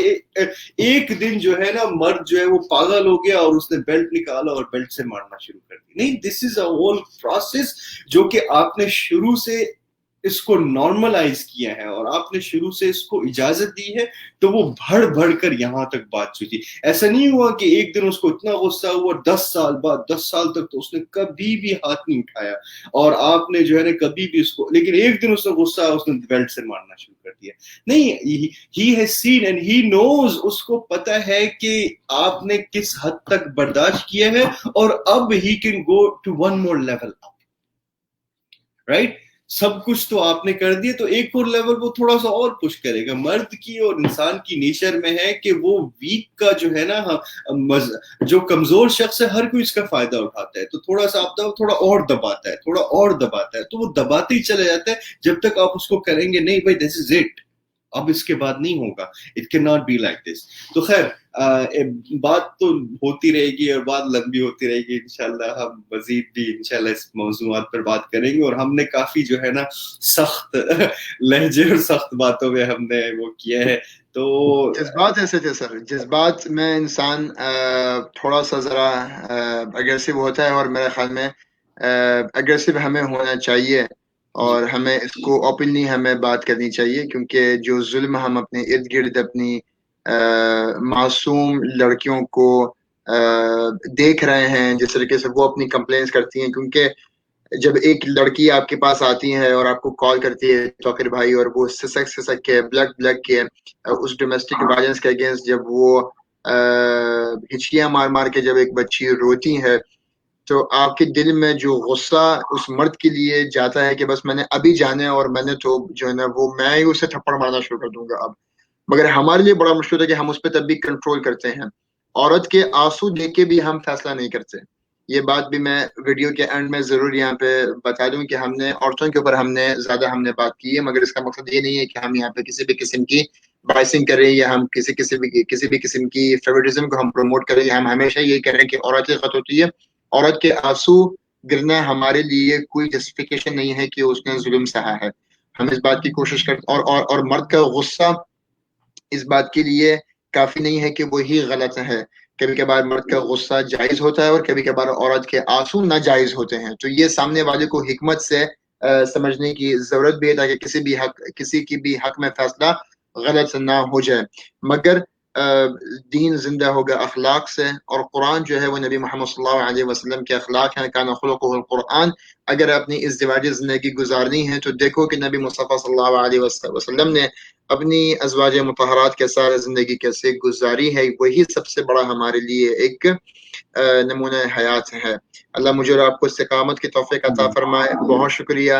ایک دن جو ہے نا مرد جو ہے وہ پاگل ہو گیا اور اس نے بیلٹ نکالا اور بیلٹ سے مارنا شروع کر دی. نہیں, this is a whole process جو کہ آپ نے شروع سے اس کو نارملائز کیا ہے, اور آپ نے شروع سے اس کو اجازت دی ہے, تو وہ بڑھ کر یہاں تک بات چکی. ایسا نہیں ہوا کہ ایک دن اس کو اتنا غصہ ہوا, 10 سال بعد, 10 سال تک تو اس نے کبھی بھی ہاتھ نہیں اٹھایا, اور آپ نے جو ہے نا کبھی بھی اس کو, لیکن ایک دن اس نے غصہ آیا, اس نے بیلٹ سے مارنا شروع کر دیا. نہیں, he has seen and he knows, اس کو پتا ہے کہ آپ نے کس حد تک برداشت کیا ہے, اور اب he can go to one more level up, right? سب کچھ تو آپ نے کر دیا, تو ایک اور لیول وہ تھوڑا سا اور پش کرے گا. مرد کی اور انسان کی نیچر میں ہے کہ وہ ویک کا جو ہے نا, جو کمزور شخص ہے, ہر کوئی اس کا فائدہ اٹھاتا ہے. تو تھوڑا سا آپ تھوڑا اور دباتا ہے, تھوڑا اور دباتا ہے, تو وہ دباتے ہی چلے جاتا ہے جب تک آپ اس کو کریں گے نہیں بھائی دس از اٹ, اب اس کے بعد نہیں ہوگا, it can not be like this. تو خیر بات تو ہوتی رہے گی اور بات لمبی ہوتی رہے گی. انشاءاللہ ہم مزید بھی انشاءاللہ اس موضوعات پر بات کریں گے, اور ہم نے کافی جو ہے نا سخت لہجے اور سخت باتوں میں ہم نے وہ کیا ہے. تو جذبات ایسے تھے سر, جذبات میں انسان تھوڑا سا ذرا اگریسو ہوتا ہے, اور میرے خیال میں اگریسو ہمیں ہونا چاہیے, اور ہمیں اس کو اوپنلی ہمیں بات کرنی چاہیے, کیونکہ جو ظلم ہم اپنے ارد گرد اپنی معصوم لڑکیوں کو دیکھ رہے ہیں, جس طریقے سے وہ اپنی کمپلینس کرتی ہیں, کیونکہ جب ایک لڑکی آپ کے پاس آتی ہے اور آپ کو کال کرتی ہے توقیر بھائی, اور وہ سسک کے بلک کے اس ڈومیسٹک وائلنس کے اگینسٹ جب وہ ہچکیاں مار کے جب ایک بچی روتی ہے, تو آپ کے دل میں جو غصہ اس مرد کے لیے جاتا ہے کہ بس میں نے ابھی جانا ہے, اور میں نے تو جو ہے نا وہ میں ہی اسے تھپڑ مارنا شروع کر دوں گا اب. مگر ہمارے لیے بڑا مشکل ہے کہ ہم اس پہ تب بھی کنٹرول کرتے ہیں. عورت کے آنسو دیکھ کے بھی ہم فیصلہ نہیں کرتے. یہ بات بھی میں ویڈیو کے اینڈ میں ضرور یہاں پہ بتا دوں کہ ہم نے عورتوں کے اوپر ہم نے زیادہ بات کی ہے, مگر اس کا مقصد یہ نہیں ہے کہ ہم یہاں پہ کسی بھی قسم کی بائسنگ کریں, یا ہم کسی بھی قسم کی فیوریٹزم کو ہم پروموٹ کریں. ہم ہمیشہ یہ کہہ رہے ہیں کہ عورت کی خط ہوتی ہے, عورت کے آنسو گرنا ہمارے لیے کوئی جسٹیفیکیشن نہیں ہے کہ اس نے ظلم سہا ہے. ہم اس بات کی کوشش کرتے, اور مرد کا غصہ اس بات کے لیے کافی نہیں ہے کہ وہی غلط ہے. کبھی کبھار مرد کا غصہ جائز ہوتا ہے, اور کبھی کبھار عورت کے آنسو ناجائز ہوتے ہیں. تو یہ سامنے والے کو حکمت سے سمجھنے کی ضرورت بھی ہے, تاکہ کسی کی بھی حق میں فیصلہ غلط نہ ہو جائے. مگر دین زندہ ہوگا اخلاق سے, اور قرآن جو ہے وہ نبی محمد صلی اللہ علیہ وسلم کے اخلاق ہیں. کان خلقہ القرآن. اگر اپنی ازدواجی زندگی گزارنی ہے تو دیکھو کہ نبی مصطفیٰ صلی اللہ علیہ وسلم نے اپنی ازواج مطہرات کے سارے زندگی کیسے گزاری ہے. وہی سب سے بڑا ہمارے لیے ایک نمونہ حیات ہے. اللہ مجھے اور آپ کو استقامت کی توفیق عطا فرمائے. بہت شکریہ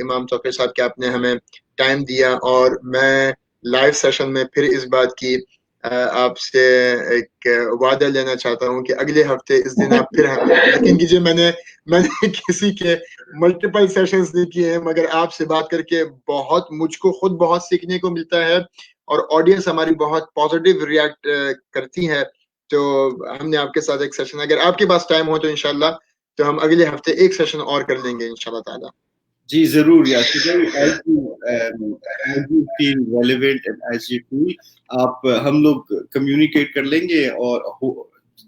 امام توقیر صاحب کہ آپ نے ہمیں ٹائم دیا, اور میں لائیو سیشن میں پھر اس بات کی آپ سے ایک وعدہ لینا چاہتا ہوں کہ اگلے ہفتے اس دن آپ پھر ہمیں, یقین کیجیے میں نے کسی کے ملٹیپل سیشنز نہیں کیے ہیں, مگر آپ سے بات کر کے مجھ کو خود بہت سیکھنے کو ملتا ہے, اور آڈینس ہماری بہت پازیٹیو ریئیکٹ کرتی ہے. تو ہم نے آپ کے ساتھ ایک سیشن, اگر آپ کے پاس ٹائم ہو تو انشاءاللہ تو ہم اگلے ہفتے ایک سیشن اور کر لیں گے انشاءاللہ تعالی. جی ضرور یاسر بھائی, as you feel relevant and as you feel, آپ ہم لوگ کمیونیکیٹ کر لیں گے, اور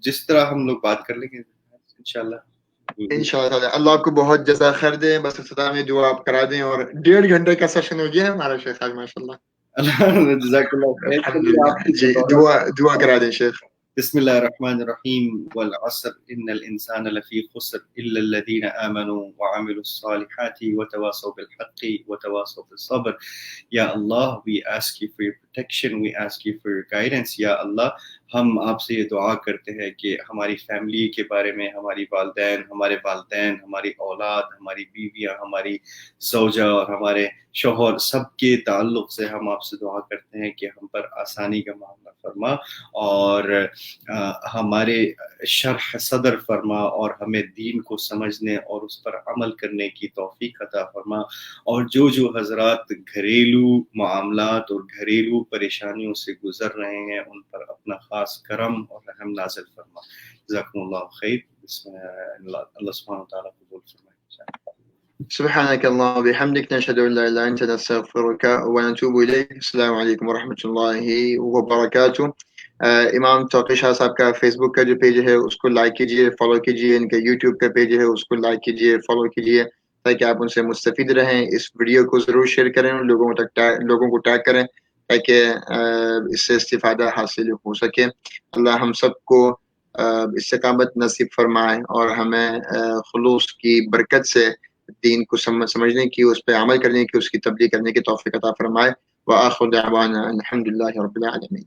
جس طرح ہم لوگ بات کر لیں گے انشاءاللہ. انشاءاللہ اللہ آپ کو بہت جزا خیر دے. بس اختتام میں دعا آپ کرا دیں, اور 1.5 گھنٹے کا سیشن ہو گیا ہے ہمارا شیخ آج ماشاءاللہ. جزاک اللہ خیر. جی دعا کرا دیں شیخ. بسم الله الرحمن الرحيم. والعصر إن الإنسان لفي خسر إلا الذين آمنوا وعملوا الصالحات وتواصوا بالحق وتواصوا بالصبر. Ya Allah, we ask you for your protection. We ask you for your guidance. یا اللہ ہم آپ سے یہ دعا کرتے ہیں کہ ہماری فیملی کے بارے میں، ہماری والدین، ہمارے والدین، ہماری اولاد، ہماری بیویاں، ہماری زوجہ اور ہمارے شوہر، سب کے تعلق سے ہم آپ سے دعا کرتے ہیں کہ ہم پر آسانی کا معاملہ فرما اور ہمارے شرح صدر فرما اور ہمیں دین کو سمجھنے اور اس پر عمل کرنے کی توفیق عطا فرما. اور جو حضرات گھریلو معاملات اور گھریلو پریشانیوں سے گزر رہے ہیں ان پر اپنا خاص کرم اور رحم نازل فرما. جزاکم اللہ خیر. بسم اللہ سبحانہ وتعالیٰ قبول فرمائے. سبحانك اللهم وبحمدك نشهد أن لا إله إلا أنت نستغفرك ونتوب إليك. السلام عليكم ورحمة الله وبركاته. امام توقی شاہ صاحب کا فیس بک کا جو پیج ہے اس کو لائک کیجئے، فالو کیجئے. ان کا یوٹیوب کا پیج ہے اس کو لائک کیجئے، فالو کیجئے تاکہ آپ ان سے مستفید رہیں. اس ویڈیو کو ضرور شیئر کریں، لوگوں کو ٹیگ کریں تاکہ اس سے استفادہ حاصل ہو سکے. اللہ ہم سب کو استقامت نصیب فرمائے اور ہمیں خلوص کی برکت سے دین کو سمجھنے کی، اس پہ عمل کرنے کی، اس کی تبلیغ کرنے کی توفیق عطا فرمائے. وآخر دعوانا الحمد للہ رب العالمین.